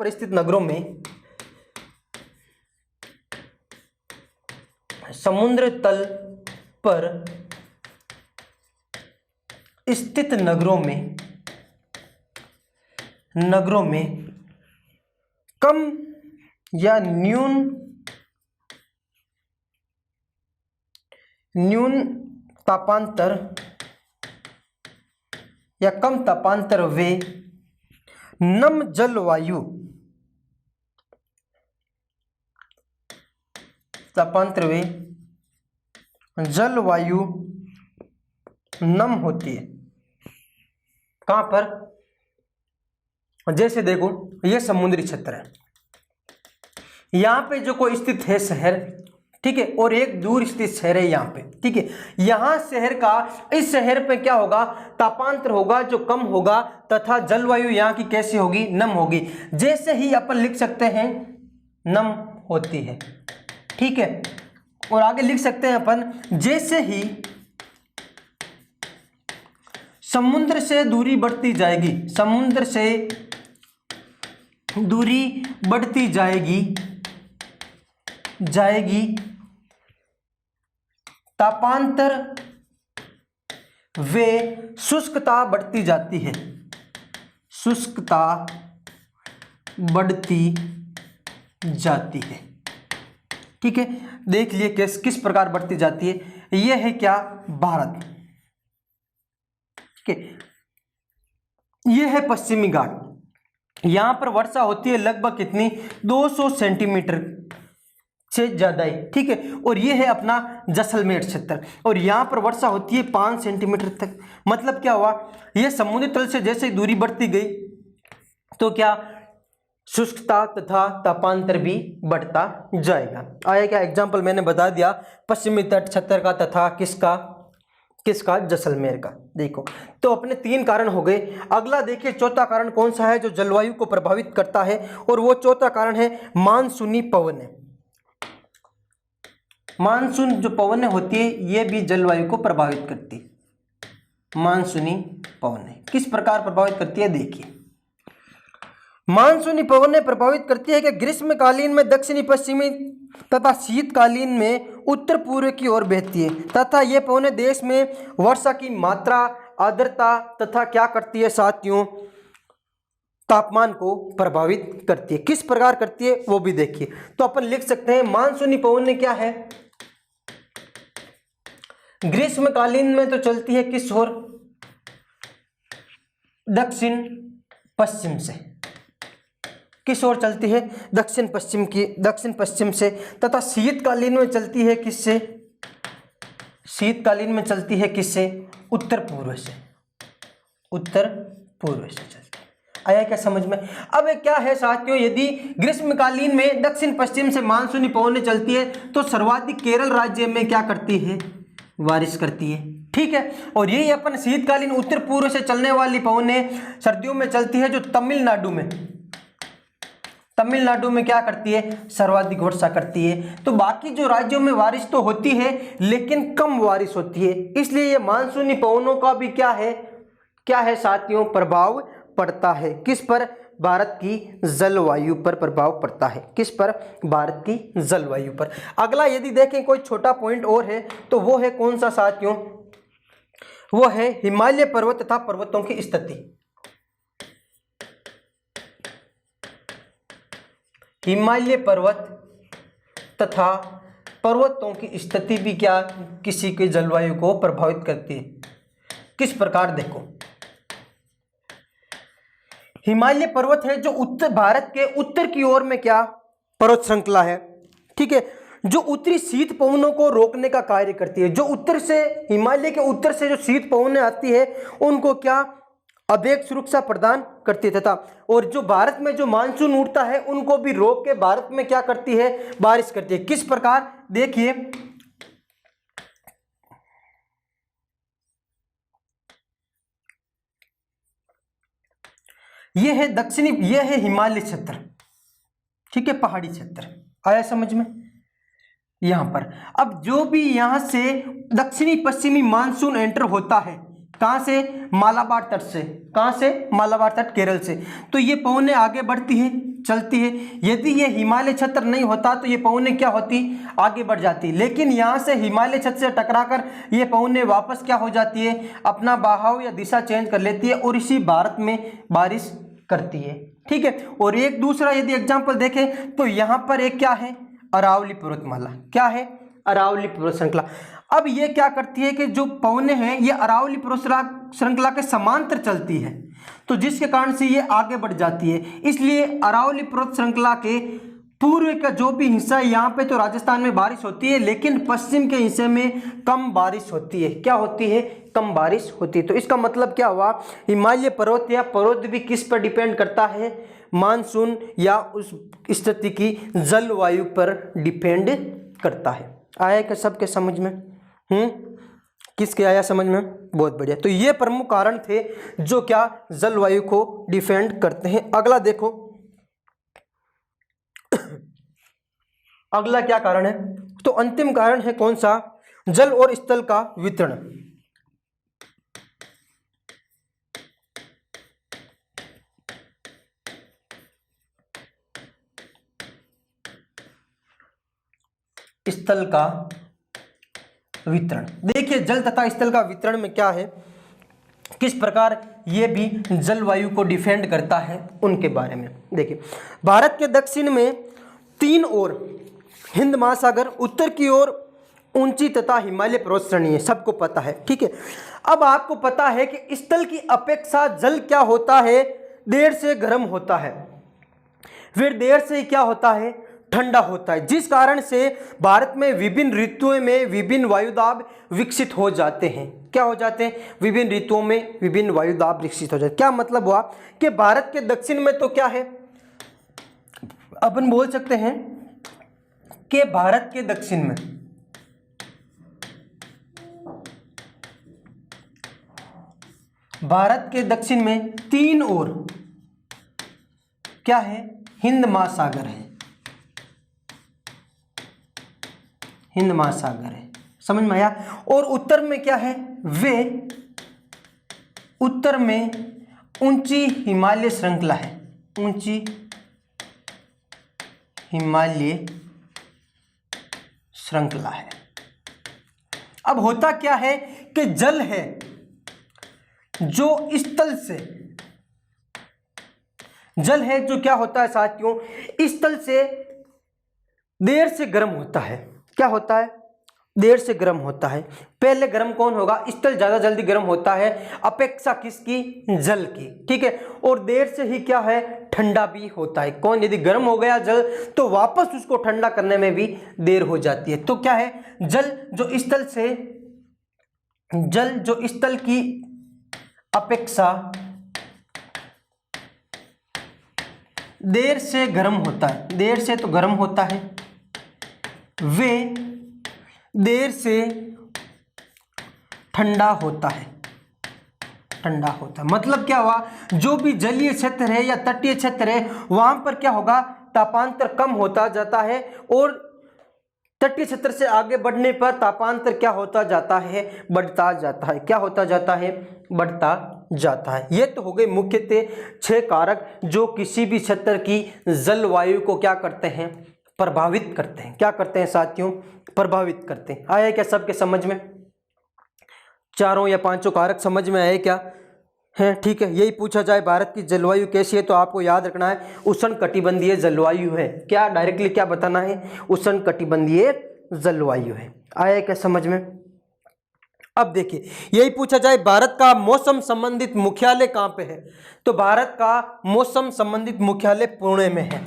स्थित नगरों में, समुद्र तल पर स्थित नगरों में कम या न्यून तापांतर या कम तापांतर वे नम जलवायु नम होती है। कहां पर, जैसे देखो ये समुद्री क्षेत्र है, यहां पे जो कोई स्थित है शहर, ठीक है, और एक दूर स्थित शहर है यहाँ पे, ठीक है। यहाँ शहर का, इस शहर पे क्या होगा, तापांतर होगा जो कम होगा तथा जलवायु यहाँ की कैसी होगी, नम होगी। जैसे ही अपन लिख सकते हैं नम होती है, ठीक है। और आगे लिख सकते हैं अपन, जैसे ही समुद्र से दूरी बढ़ती जाएगी, समुद्र से दूरी बढ़ती जाएगी तापांतर वे शुष्कता बढ़ती जाती है, शुष्कता बढ़ती जाती है, ठीक है। देख लिए किस प्रकार बढ़ती जाती है। यह है क्या, भारत, ठीक है। यह है पश्चिमी घाट, यहां पर वर्षा होती है लगभग कितनी, 200 सेंटीमीटर से ज्यादा ही, ठीक है। और ये है अपना जैसलमेर क्षेत्र, और यहां पर वर्षा होती है 5 सेंटीमीटर तक। मतलब क्या हुआ, यह समुद्र तल से जैसे दूरी बढ़ती गई तो क्या, शुष्कता तथा तापांतर भी बढ़ता जाएगा। आया क्या, एग्जाम्पल मैंने बता दिया पश्चिमी तट क्षेत्र का तथा किसका, जैसलमेर का। देखो तो अपने 3 कारण हो गए। अगला देखिए चौथा कारण कौन सा है जो जलवायु को प्रभावित करता है, और वो चौथा कारण है मानसूनी पवनें। मानसून जो पवनें होती है ये भी जलवायु को प्रभावित करती है। मानसूनी पवनें किस प्रकार प्रभावित करती है, देखिए। मानसूनी पवनें प्रभावित करती है कि ग्रीष्मकालीन में दक्षिणी पश्चिमी तथा शीतकालीन में उत्तर पूर्व की ओर बहती है, तथा ये पवनें देश में वर्षा की मात्रा, आर्द्रता तथा क्या करती है साथियों, तापमान को प्रभावित करती है। किस प्रकार करती है वो भी देखिए। तो अपन लिख सकते हैं मानसूनी पवनें क्या है, ग्रीष्मकालीन में तो चलती है किस ओर, दक्षिण पश्चिम से। किस ओर चलती है, दक्षिण पश्चिम से, तथा शीतकालीन में चलती है किससे, शीतकालीन में चलती है किससे, उत्तर पूर्व से, उत्तर पूर्व से चलती है। आया क्या समझ में। अब क्या है साथियों, यदि ग्रीष्मकालीन में दक्षिण पश्चिम से मानसूनी पवनें चलती है तो सर्वाधिक केरल राज्य में क्या करती है, बारिश करती है, ठीक है। और यही अपन शीतकालीन उत्तर पूर्व से चलने वाली पवनें सर्दियों में चलती है जो तमिलनाडु में क्या करती है, सर्वाधिक वर्षा करती है। तो बाकी जो राज्यों में बारिश तो होती है लेकिन कम बारिश होती है, इसलिए ये मानसूनी पवनों का भी क्या है साथियों, प्रभाव पड़ता है। किस पर, भारत की जलवायु पर प्रभाव पड़ता है। किस पर? भारत की जलवायु पर। अगला यदि देखें कोई छोटा पॉइंट और है तो वो है कौन सा साथियों? वो है हिमालय पर्वत तथा पर्वतों की स्थिति। हिमालय पर्वत तथा पर्वतों की स्थिति भी क्या किसी के जलवायु को प्रभावित करती है। किस प्रकार? देखो, हिमालय पर्वत है जो उत्तर भारत के उत्तर की ओर में क्या पर्वत श्रृंखला है, ठीक है, जो उत्तरी शीत पवनों को रोकने का कार्य करती है। जो उत्तर से, हिमालय के उत्तर से जो शीत पवनें आती है उनको क्या अभेद्य सुरक्षा प्रदान करती है, तथा और जो भारत में जो मानसून उड़ता है उनको भी रोक के भारत में क्या करती है? बारिश करती है। किस प्रकार? देखिए, ये है दक्षिणी, ये है हिमालय क्षेत्र, ठीक है, पहाड़ी क्षेत्र। आया समझ में? यहां पर अब जो भी यहां से दक्षिणी पश्चिमी मानसून एंटर होता है, कहां से? मालाबार तट से। कहां से? मालाबार तट, केरल से। तो ये पवनें आगे बढ़ती है, चलती है। यदि ये हिमालय क्षेत्र नहीं होता तो ये पवनें क्या होती? आगे बढ़ जाती। लेकिन यहां से हिमालय क्षेत्र से टकराकर ये पवनें वापस क्या हो जाती है? अपना बहाव या दिशा चेंज कर लेती है और इसी भारत में बारिश करती है, ठीक है। और एक दूसरा यदि एग्जाम्पल देखें तो यहां पर एक क्या है? अरावली पर्वतमाला। क्या है? अरावली पर्वत श्रृंखला। अब ये क्या करती है कि जो पवनें हैं ये अरावली पर्वत श्रृंखला के समांतर चलती है, तो जिसके कारण से ये आगे बढ़ जाती है। इसलिए अरावली पर्वत श्रृंखला के पूर्व का जो भी हिस्सा है, यहाँ पे तो राजस्थान में बारिश होती है, लेकिन पश्चिम के हिस्से में कम बारिश होती है। क्या होती है? कम बारिश होती है। तो इसका मतलब क्या हुआ? हिमालय पर्वत या पर्वत भी किस पर डिपेंड करता है? मानसून या उस स्थिति की जलवायु पर डिपेंड करता है। आया क्या सबके समझ में? किसके आया समझ में? बहुत बढ़िया। तो ये प्रमुख कारण थे जो क्या जलवायु को डिपेंड करते हैं। अगला देखो, अगला क्या कारण है? तो अंतिम कारण है कौन सा? जल और स्थल का वितरण। स्थल का वितरण। देखिए, जल तथा स्थल का वितरण में क्या है, किस प्रकार ये भी जलवायु को डिफेंड करता है, उनके बारे में देखिए। भारत के दक्षिण में 3 ओर हिंद महासागर, उत्तर की ओर ऊंची तथा हिमालय पर्वत श्रेणी है, सबको पता है, ठीक है। अब आपको पता है कि स्थल की अपेक्षा जल क्या होता है? देर से गर्म होता है, फिर देर से क्या होता है? ठंडा होता है, जिस कारण से भारत में विभिन्न ऋतुओं में विभिन्न वायुदाब विकसित हो जाते हैं। क्या हो जाते हैं? विभिन्न ऋतुओं में विभिन्न वायुदाब विकसित हो जाते हैं। क्या मतलब हुआ कि भारत के दक्षिण में तो क्या है, अपन बोल सकते हैं कि भारत के दक्षिण में में 3 ओर क्या है? हिंद महासागर है, हिंद महासागर है, समझ में आया। और उत्तर में क्या है? वे उत्तर में ऊंची हिमालय श्रृंखला है, ऊंची हिमालय श्रृंखला है। अब होता क्या है कि जल है जो स्थल से, जल है जो क्या होता है साथियों? स्थल से देर से गर्म होता है। क्या होता है? देर से गर्म होता है। पहले गर्म कौन होगा? स्थल ज्यादा जल्दी गर्म होता है अपेक्षा किसकी? जल की, ठीक है। और देर से ही क्या है? ठंडा भी होता है। कौन? यदि गर्म हो गया जल तो वापस उसको ठंडा करने में भी देर हो जाती है। तो क्या है? जल जो स्थल से, जल जो स्थल की अपेक्षा देर से गर्म होता है, देर से तो गर्म होता है, वे देर से ठंडा होता है, ठंडा होता है। मतलब क्या हुआ? जो भी जलीय क्षेत्र है या तटीय क्षेत्र है वहां पर क्या होगा? तापांतर कम होता जाता है, और तटीय क्षेत्र से आगे बढ़ने पर तापांतर क्या होता जाता है? बढ़ता जाता है। क्या होता जाता है? बढ़ता जाता है। ये तो हो गए मुख्यतः 6 कारक जो किसी भी क्षेत्र की जलवायु को क्या करते हैं, प्रभावित करते हैं। क्या करते हैं साथियों, प्रभावित करते हैं। आया क्या सबके समझ में, चारों या पांचों कारक समझ में आए क्या है? ठीक है, यही पूछा जाए भारत की जलवायु कैसी है तो आपको याद रखना है उष्णकटिबंधीय जलवायु है। क्या डायरेक्टली क्या बताना है, उष्णकटिबंधीय जलवायु है। आया क्या समझ में। अब देखिए, यही पूछा जाए भारत का मौसम संबंधित मुख्यालय कहां पे है, तो भारत का मौसम संबंधित मुख्यालय पुणे में है।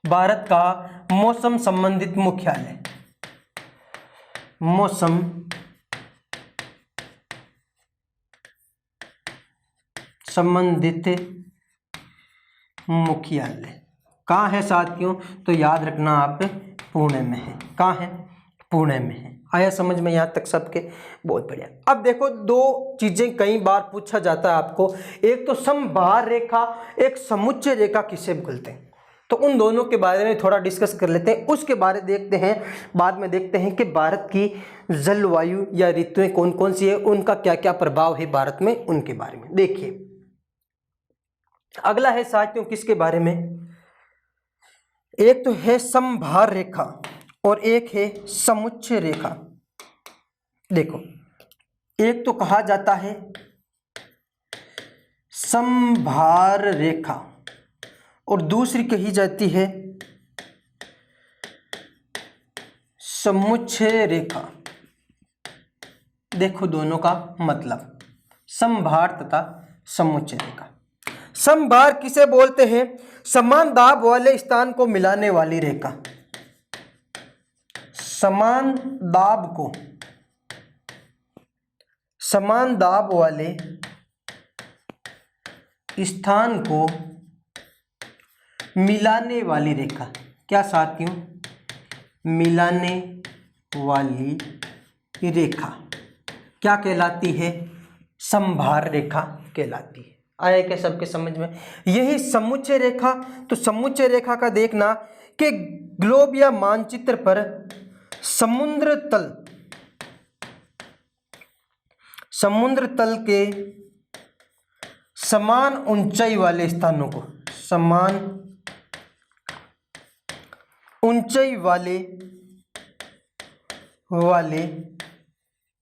भारत का मौसम संबंधित मुख्यालय, मौसम संबंधित मुख्यालय कहाँ है साथियों, तो याद रखना आप पुणे में है। कहाँ है, पुणे में है। आया समझ में यहाँ तक सबके, बहुत बढ़िया। अब देखो, दो चीजें कई बार पूछा जाता है आपको, एक तो समभार रेखा, एक समुच्चय रेखा किसे बोलते हैं, तो उन दोनों के बारे में थोड़ा डिस्कस कर लेते हैं। उसके बारे देखते हैं, बाद में देखते हैं कि भारत की जलवायु या ऋतुएं कौन कौन सी है, उनका क्या क्या प्रभाव है भारत में, उनके बारे में देखिए। अगला है साथियों किसके बारे में, एक तो है समभार रेखा और एक है समुच्चय रेखा। देखो, एक तो कहा जाता है समभार रेखा और दूसरी कही जाती है समुच्चय रेखा। देखो दोनों का मतलब, समभार तथा समुच्चय रेखा। समभार किसे बोलते हैं, समान दाब वाले स्थान को मिलाने वाली रेखा। समान दाब को, समान दाब वाले स्थान को मिलाने वाली रेखा। क्या साथियों, मिलाने वाली रेखा क्या कहलाती है, समभार रेखा कहलाती है। आया क्या सबके समझ में। यही समुच्चय रेखा, तो समुच्चय रेखा का देखना कि ग्लोब या मानचित्र पर समुद्र तल के समान ऊंचाई वाले स्थानों को, समान ऊंचाई वाले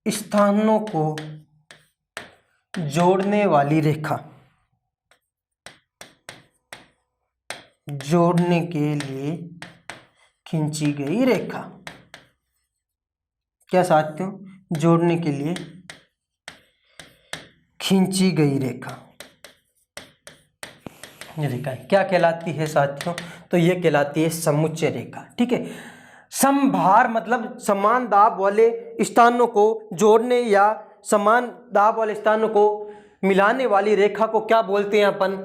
स्थानों को जोड़ने वाली रेखा, जोड़ने के लिए खींची गई रेखा। क्या साथियों, जोड़ने के लिए खींची गई रेखा क्या कहलाती है साथियों, तो ये कहलाती है समुच्चय रेखा। ठीक है, समभार मतलब समान दाब वाले स्थानों को जोड़ने या समान दाब वाले स्थानों को मिलाने वाली रेखा को क्या बोलते हैं अपन,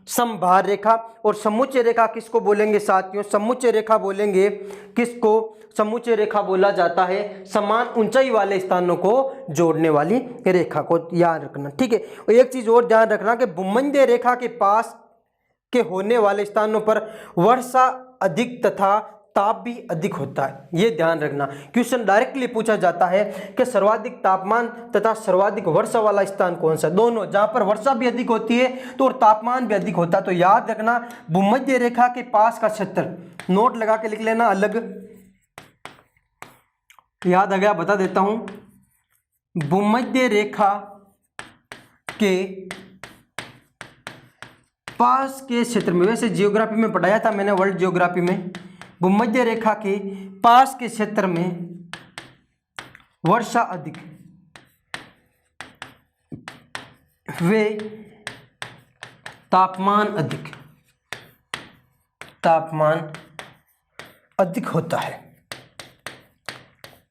समभार रेखा। और समुच्चय रेखा किसको बोलेंगे साथियों, समुच्चय रेखा बोलेंगे किसको, समुच्चय रेखा बोला जाता है समान ऊंचाई वाले स्थानों को जोड़ने वाली रेखा को याद रखना। ठीक है, और एक चीज और ध्यान रखना कि भूमध्य रेखा के पास के होने वाले स्थानों पर वर्षा अधिक तथा ताप भी अधिक होता है। ये ध्यान रखना, क्वेश्चन डायरेक्टली पूछा जाता है कि सर्वाधिक तापमान तथा सर्वाधिक वर्षा वाला स्थान कौन सा, दोनों, जहां पर वर्षा भी अधिक होती है तो और तापमान भी अधिक होता है। तो याद रखना, भूमध्य रेखा के पास का क्षेत्र, नोट लगा के लिख लेना अलग, याद आ गया, बता देता हूं। भूमध्य रेखा के पास के क्षेत्र में, वैसे जियोग्राफी में पढ़ाया था मैंने, वर्ल्ड जियोग्राफी में, भूमध्य रेखा के पास के क्षेत्र में वर्षा अधिक, वे तापमान अधिक होता है।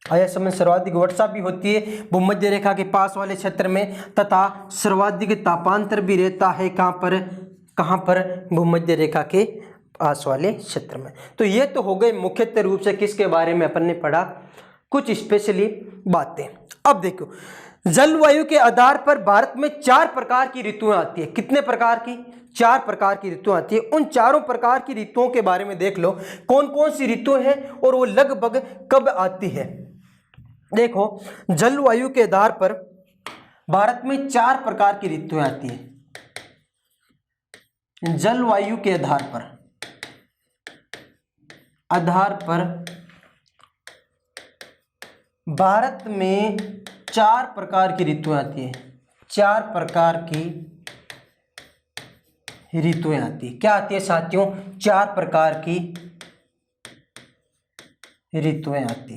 आया समझ, सर्वाधिक वर्षा भी होती है भूमध्य रेखा के पास वाले क्षेत्र में तथा सर्वाधिक तापांतर भी रहता है कहाँ पर भूमध्य रेखा के पास वाले क्षेत्र में। तो ये तो हो गए मुख्यतः रूप से किसके बारे में अपन ने पढ़ा, कुछ स्पेशली बातें। अब देखो, जलवायु के आधार पर भारत में 4 प्रकार की ऋतुएं आती है। कितने प्रकार की, 4 प्रकार की ऋतुएं आती है। उन चारों प्रकार की ऋतुओं के बारे में देख लो, कौन कौन सी ऋतुएं हैं और वो लगभग कब आती है। देखो, जलवायु के आधार पर भारत में 4 प्रकार की ऋतुएं आती है। जलवायु के आधार पर भारत में 4 प्रकार की ऋतुएं आती है। 4 प्रकार की ऋतुएं आती है। क्या आती है साथियों? 4 प्रकार की ऋतुएं आती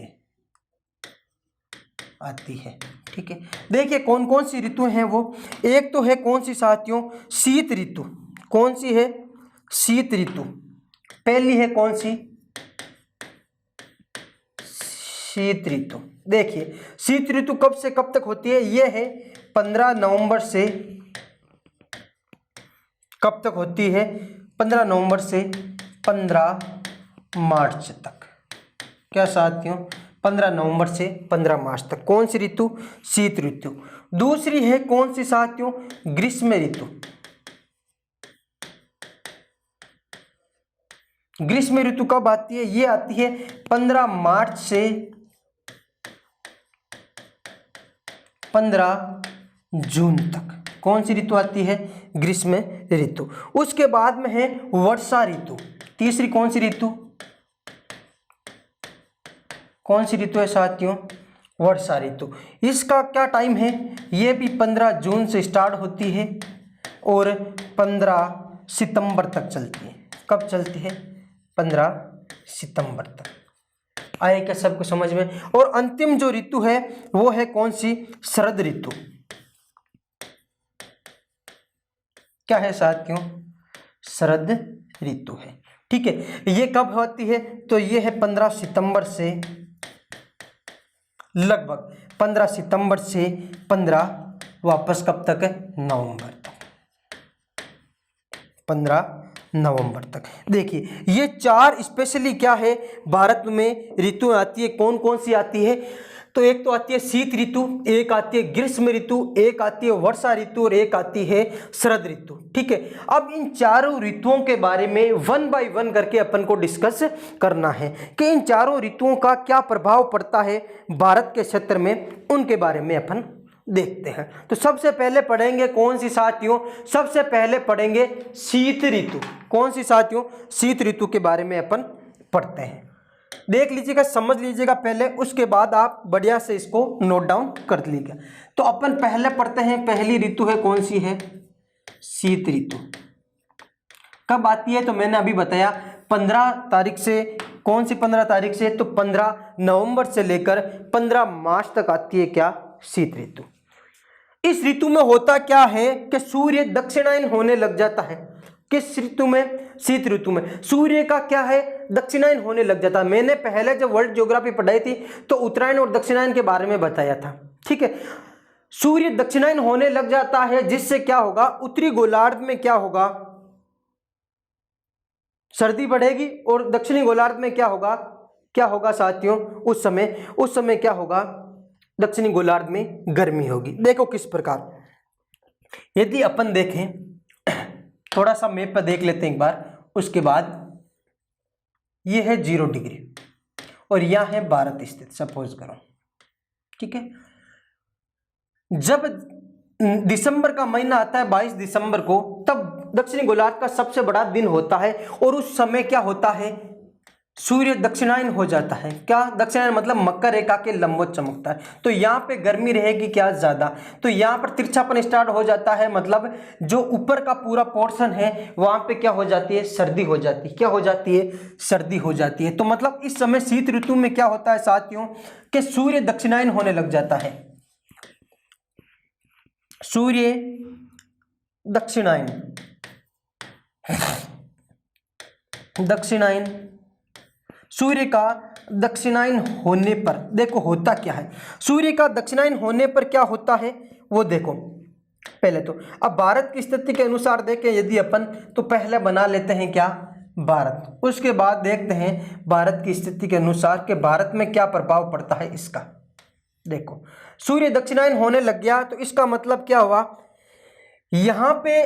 है। ठीक है, देखिए कौन कौन सी ऋतुएं हैं वो। एक तो है कौन सी साथियों? शीत ऋतु। कौन सी है? शीत ऋतु। पहली है कौन सी? शीत ऋतु। देखिए शीत ऋतु कब से कब तक होती है? ये है 15 नवंबर से कब तक होती है? 15 नवंबर से 15 मार्च तक। क्या साथियों? 15 नवंबर से 15 मार्च तक। कौन सी ऋतु? शीत ऋतु। दूसरी है कौन सी साथियों? ग्रीष्म ऋतु। ग्रीष्म ऋतु कब आती है? ये आती है 15 मार्च से 15 जून तक। कौन सी ऋतु आती है? ग्रीष्म ऋतु। उसके बाद में है वर्षा ऋतु। तीसरी कौन सी ऋतु? कौन सी ऋतु है साथियों? वर्षा ऋतु। इसका क्या टाइम है? ये भी 15 जून से स्टार्ट होती है और 15 सितंबर तक चलती है। कब चलती है? 15 सितंबर तक। आए क्या सबको समझ में? और अंतिम जो ऋतु है वो है कौन सी? शरद ऋतु। क्या है साथियों? शरद ऋतु है। ठीक है, ये कब होती है? तो ये है 15 सितंबर से लगभग 15 सितंबर से 15 वापस कब तक है? नवंबर तक। 15 नवंबर तक। देखिए ये 4 स्पेशली क्या है भारत में ऋतुएं आती है। कौन कौन सी आती है? तो एक तो आती है शीत ऋतु, एक आती है ग्रीष्म ऋतु, एक आती है वर्षा ऋतु और एक आती है शरद ऋतु। ठीक है, अब इन चारों ऋतुओं के बारे में 1 बाय 1 करके अपन को डिस्कस करना है कि इन चारों ऋतुओं का क्या प्रभाव पड़ता है भारत के क्षेत्र में, उनके बारे में अपन देखते हैं। तो सबसे पहले पढ़ेंगे कौन सी साथियों? सबसे पहले पढ़ेंगे शीत ऋतु। कौन सी साथियों? शीत ऋतु के बारे में अपन पढ़ते हैं। देख लीजिएगा, समझ लीजिएगा पहले, उसके बाद आप बढ़िया से इसको नोट डाउन कर लीजिएगा। तो अपन पहले पढ़ते हैं, पहली ऋतु है कौन सी है? शीत ऋतु। कब आती है? तो मैंने अभी बताया 15 तारीख से। कौन सी 15 तारीख से? तो 15 नवंबर से लेकर 15 मार्च तक आती है क्या? शीत ऋतु। इस ऋतु में होता क्या है कि सूर्य दक्षिणायन होने लग जाता है। किस ऋतु में? शीत ऋतु में सूर्य का क्या है? दक्षिणायन होने लग जाता है। मैंने पहले जब वर्ल्ड ज्योग्राफी पढ़ाई थी तो उत्तरायण और दक्षिणायन के बारे में बताया था। ठीक है, सूर्य दक्षिणायन होने लग जाता है, जिससे क्या होगा? उत्तरी गोलार्ध में क्या होगा? सर्दी बढ़ेगी और दक्षिणी गोलार्ध में क्या होगा? क्या होगा साथियों? उस समय क्या होगा? दक्षिणी गोलार्ध में गर्मी होगी। देखो किस प्रकार, यदि अपन देखें, थोड़ा सा मैप पर देख लेते हैं एक बार, उसके बाद ये है 0 डिग्री और यहां है भारत स्थित, सपोज करो। ठीक है, जब दिसंबर का महीना आता है 22 दिसंबर को, तब दक्षिणी गोलार्ध का सबसे बड़ा दिन होता है और उस समय क्या होता है? सूर्य दक्षिणायन हो जाता है। क्या दक्षिणायन? मतलब मकर रेखा के लंबवत चमकता है। तो यहाँ पे गर्मी रहेगी क्या? ज्यादा। तो यहाँ पर तिरछापन स्टार्ट हो जाता है, मतलब जो ऊपर का पूरा पोर्शन है वहां पे क्या हो जाती है? सर्दी हो जाती है। क्या हो जाती है? सर्दी हो जाती है। तो मतलब इस समय शीत ऋतु में क्या होता है साथियों कि सूर्य दक्षिणायन होने लग जाता है। सूर्य दक्षिणायन सूर्य का दक्षिणायन होने पर देखो होता क्या है? सूर्य का दक्षिणायन होने पर क्या होता है वो देखो। पहले तो अब भारत की स्थिति के अनुसार देखें यदि अपन, तो पहले बना लेते हैं क्या? भारत। उसके बाद देखते हैं भारत की स्थिति के अनुसार कि भारत में क्या प्रभाव पड़ता है इसका। देखो सूर्य दक्षिणायन होने लग गया तो इसका मतलब क्या हुआ? यहाँ पे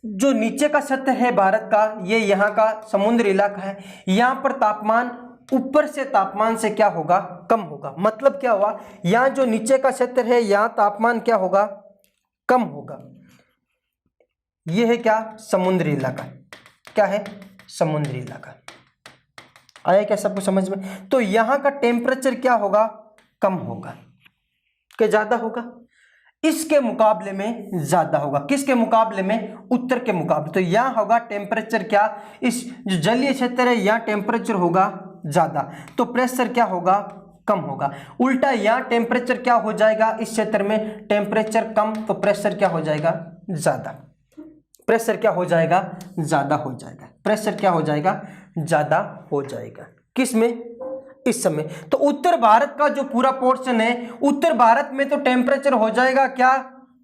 जो नीचे का सतह है भारत का, ये यहाँ का समुद्र इलाका है, यहाँ पर तापमान ऊपर से तापमान से क्या होगा, कम होगा। मतलब क्या हुआ, यहाँ जो नीचे का क्षेत्र है यहाँ तापमान क्या होगा, कम होगा। ये है क्या, समुद्री इलाका। क्या है, समुद्री इलाका। आया क्या सबको समझ में। तो यहाँ का टेम्परेचर क्या होगा, कम होगा, क्या ज्यादा होगा, इसके मुकाबले में ज्यादा होगा। किसके मुकाबले में, उत्तर के मुकाबले। तो यहाँ होगा टेम्परेचर क्या, इस जो जलीय क्षेत्र है यहाँ टेम्परेचर होगा ज्यादा, तो प्रेशर क्या होगा, कम होगा। उल्टा यहाँ टेम्परेचर क्या हो जाएगा, इस क्षेत्र में टेम्परेचर कम, तो प्रेशर क्या हो जाएगा, ज्यादा। प्रेशर क्या हो जाएगा, ज्यादा हो जाएगा। प्रेशर क्या हो जाएगा, ज्यादा हो जाएगा। किस में, इस समय। तो उत्तर भारत का जो पूरा पोर्शन है, उत्तर भारत में तो टेम्परेचर हो जाएगा क्या,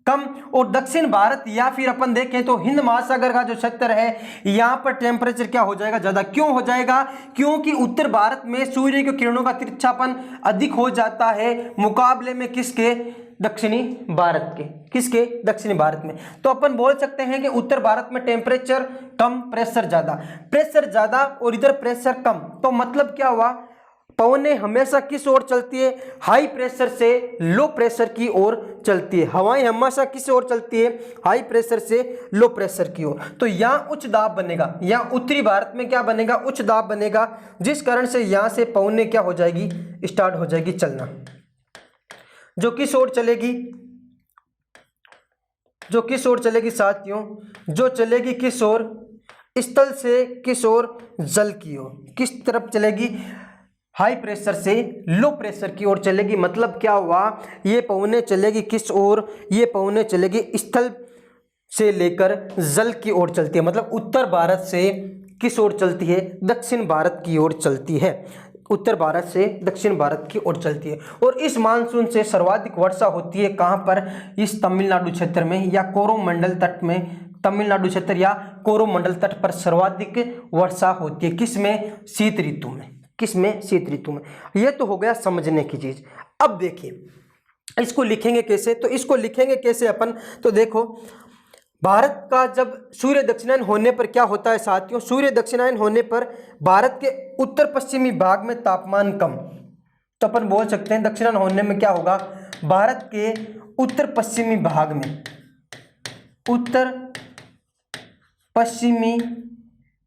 कम, और दक्षिण भारत या फिर अपन देखें तो हिंद महासागर का जो क्षेत्र है यहाँ पर टेम्परेचर क्या हो जाएगा, ज्यादा। क्यों हो जाएगा, क्योंकि उत्तर भारत में सूर्य की किरणों का तिरछापन अधिक हो जाता है मुकाबले में किसके, दक्षिणी भारत के। किसके, दक्षिणी भारत में। तो अपन बोल सकते हैं कि उत्तर भारत में टेम्परेचर कम, प्रेशर ज्यादा। प्रेशर ज्यादा और इधर प्रेशर कम, तो मतलब क्या हुआ, पवनें हमेशा किस ओर चलती है, हाई प्रेशर से लो प्रेशर की ओर चलती है। हवाएं हमेशा किस ओर चलती है, हाई प्रेशर से लो प्रेशर की ओर। तो यहाँ उच्च दाब बनेगा, यहाँ उत्तरी भारत में क्या बनेगा, उच्च दाब बनेगा, जिस कारण से यहाँ से पवनें क्या हो जाएगी, स्टार्ट हो जाएगी चलना। जो किस ओर चलेगी, जो किस ओर चलेगी साथियों, जो चलेगी किस ओर, स्थल से किस ओर, जल की ओर। किस तरफ चलेगी, हाई प्रेशर से लो प्रेशर की ओर चलेगी। मतलब क्या हुआ, ये पवनें चलेगी किस ओर, ये पवनें चलेगी स्थल से लेकर जल की ओर चलती है। मतलब उत्तर भारत से किस ओर चलती है, दक्षिण भारत की ओर चलती है। उत्तर भारत से दक्षिण भारत की ओर चलती है। और इस मानसून से सर्वाधिक वर्षा होती है कहाँ पर, इस तमिलनाडु क्षेत्र में या कोरोमंडल तट में। तमिलनाडु क्षेत्र या कोरोमंडल तट पर सर्वाधिक वर्षा होती है। किस में, शीत ऋतु में। किस में, शीत ऋतु में। यह तो हो गया समझने की चीज। अब देखिए इसको लिखेंगे कैसे, तो इसको लिखेंगे कैसे अपन, तो देखो भारत का जब सूर्य दक्षिणायन होने पर क्या होता है साथियों, सूर्य दक्षिणायन होने पर भारत के उत्तर पश्चिमी भाग में तापमान कम। तो अपन बोल सकते हैं दक्षिणायन होने में क्या होगा, भारत के उत्तर पश्चिमी भाग में, उत्तर पश्चिमी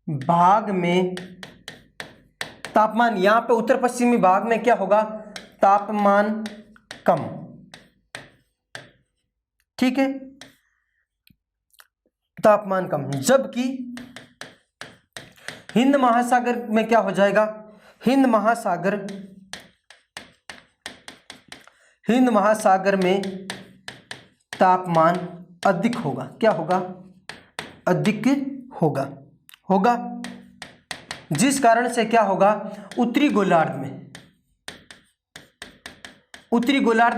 भाग में तापमान, यहां पे उत्तर पश्चिमी भाग में क्या होगा, तापमान कम। ठीक है, तापमान कम। जबकि हिंद महासागर में क्या हो जाएगा, हिंद महासागर में तापमान अधिक होगा। क्या होगा, अधिक होगा। जिस कारण से क्या होगा, उत्तरी गोलार्ध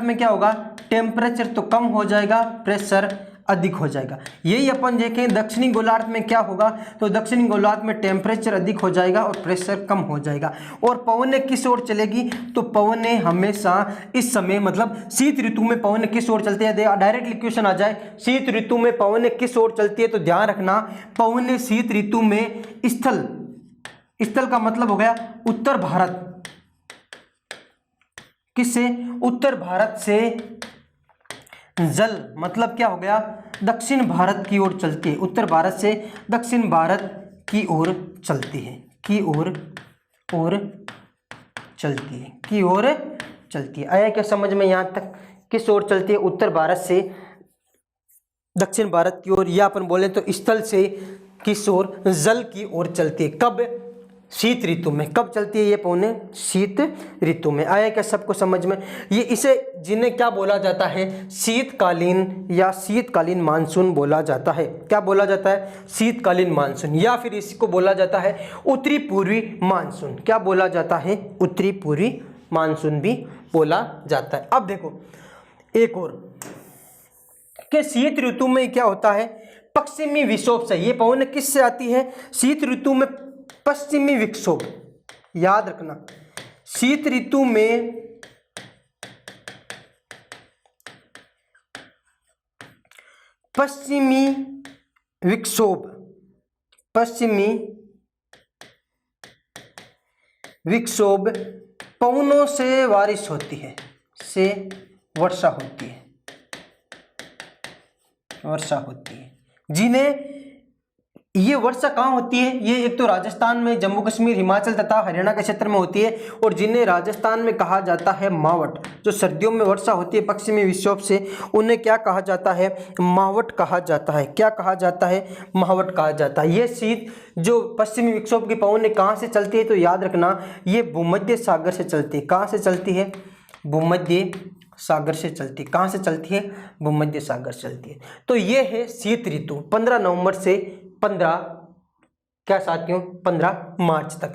में क्या होगा, टेम्परेचर तो कम हो जाएगा, प्रेशर अधिक हो जाएगा। यही अपन देखें दक्षिणी गोलार्ध में क्या होगा, तो दक्षिणी गोलार्ध में टेम्परेचर अधिक हो जाएगा और प्रेशर कम हो जाएगा। और पवनें किस ओर चलेगी, तो पवनें हमेशा इस समय मतलब शीत ऋतु में पवनें किस ओर चलती है। डायरेक्टली क्वेश्चन आ जाए, शीत ऋतु में पवनें किस ओर चलती है, तो ध्यान रखना पवनें शीत ऋतु में स्थल का मतलब हो गया उत्तर भारत। किससे, उत्तर भारत से जल मतलब क्या हो गया, दक्षिण भारत की ओर चलती है। उत्तर भारत से दक्षिण भारत की ओर चलती है, की ओर चलती है। आया क्या समझ में यहाँ तक, किस ओर चलती है, उत्तर भारत से दक्षिण भारत की ओर, या अपन बोले तो स्थल से किस ओर, जल की ओर चलती है। कब, शीत ऋतु में। कब चलती है ये पवनें, शीत ऋतु में। आया क्या सबको समझ में। ये इसे जिन्हें क्या बोला जाता है, शीतकालीन या शीतकालीन मानसून बोला जाता है। क्या बोला जाता है, शीतकालीन मानसून, या फिर इसको बोला जाता है उत्तरी पूर्वी मानसून। क्या बोला जाता है, उत्तरी पूर्वी मानसून भी बोला जाता है। अब देखो एक और कि शीत ऋतु में क्या होता है, पश्चिमी विक्षोभ से। ये पवनें किससे आती है, शीत ऋतु में पश्चिमी विक्षोभ। याद रखना शीत ऋतु में पश्चिमी विक्षोभ पवनों से बारिश होती है, से वर्षा होती है, वर्षा होती है। जिन्हें ये वर्षा कहाँ होती है? ये एक तो राजस्थान में, जम्मू कश्मीर, हिमाचल तथा हरियाणा के क्षेत्र में होती है, और जिन्हें राजस्थान में कहा जाता है मावट। जो सर्दियों में वर्षा होती है पश्चिमी विक्षोभ से, उन्हें क्या कहा जाता है? मावट कहा जाता है। क्या कहा जाता है? मावट कहा जाता है। ये शीत जो पश्चिमी विक्षोभ की पवनें कहाँ से चलती है? तो याद रखना, ये भूमध्य सागर से चलती है। कहाँ से चलती है? भूमध्य सागर से चलती है। कहाँ से चलती है? भूमध्य सागर से चलती है। तो ये है शीत ऋतु 15 नवंबर से 15 क्या साथियों 15 मार्च तक।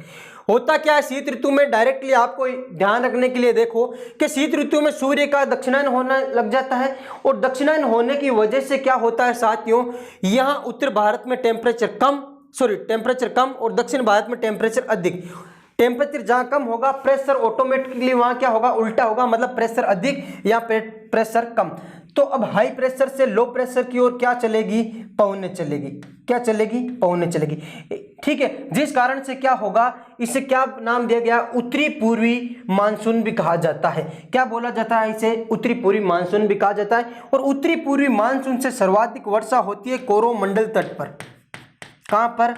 होता क्या है शीत ऋतु में? डायरेक्टली आपको ध्यान रखने के लिए देखो कि शीत ऋतु में सूर्य का दक्षिणायन होने लग जाता है, और दक्षिणायन होने की वजह से क्या होता है साथियों, यहाँ उत्तर भारत में टेम्परेचर कम और दक्षिण भारत में टेम्परेचर अधिक। टेम्परेचर जहां कम होगा प्रेशर ऑटोमेटिकली वहां क्या होगा? उल्टा होगा, मतलब प्रेशर अधिक या प्रेशर कम। तो अब हाई प्रेशर से लो प्रेशर की ओर क्या चलेगी? पवनें चलेगी। क्या चलेगी? पवनें चलेगी। ठीक है, जिस कारण से क्या होगा, इसे क्या नाम दिया गया? उत्तरी पूर्वी मानसून भी कहा जाता है। क्या बोला जाता है इसे? उत्तरी पूर्वी मानसून भी कहा जाता है। और उत्तरी पूर्वी मानसून से सर्वाधिक वर्षा होती है कोरोमंडल तट पर। कहां पर?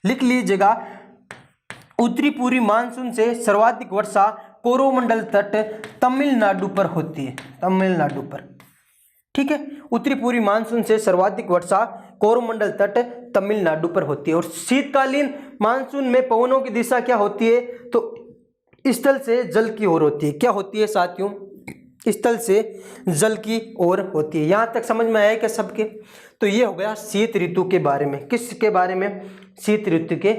लिख लीजिएगा, उत्तरी पूर्वी मानसून से सर्वाधिक वर्षा कोरोमंडल तट तमिलनाडु पर होती है। तमिलनाडु पर, ठीक है। उत्तरी पूर्वी मानसून से सर्वाधिक वर्षा कोरोमंडल तट तमिलनाडु पर होती है। और शीतकालीन मानसून में पवनों की दिशा क्या होती है? तो स्थल से जल की ओर होती है। क्या होती है साथियों? स्थल से जल की ओर होती है। यहां तक समझ में आया क्या सबके? तो ये हो गया शीत ऋतु के बारे में। किसके बारे में? शीत ऋतु के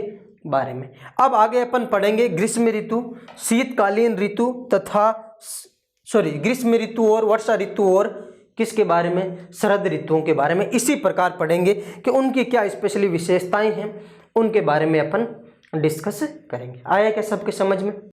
बारे में। अब आगे अपन पढ़ेंगे ग्रीष्म ऋतु, शीतकालीन ऋतु तथा ग्रीष्म ऋतु और वर्षा ऋतु, और किसके बारे में? शरद ऋतुओं के बारे में। इसी प्रकार पढ़ेंगे कि उनकी क्या स्पेशली विशेषताएं हैं, उनके बारे में अपन डिस्कस करेंगे। आया क्या सबके समझ में?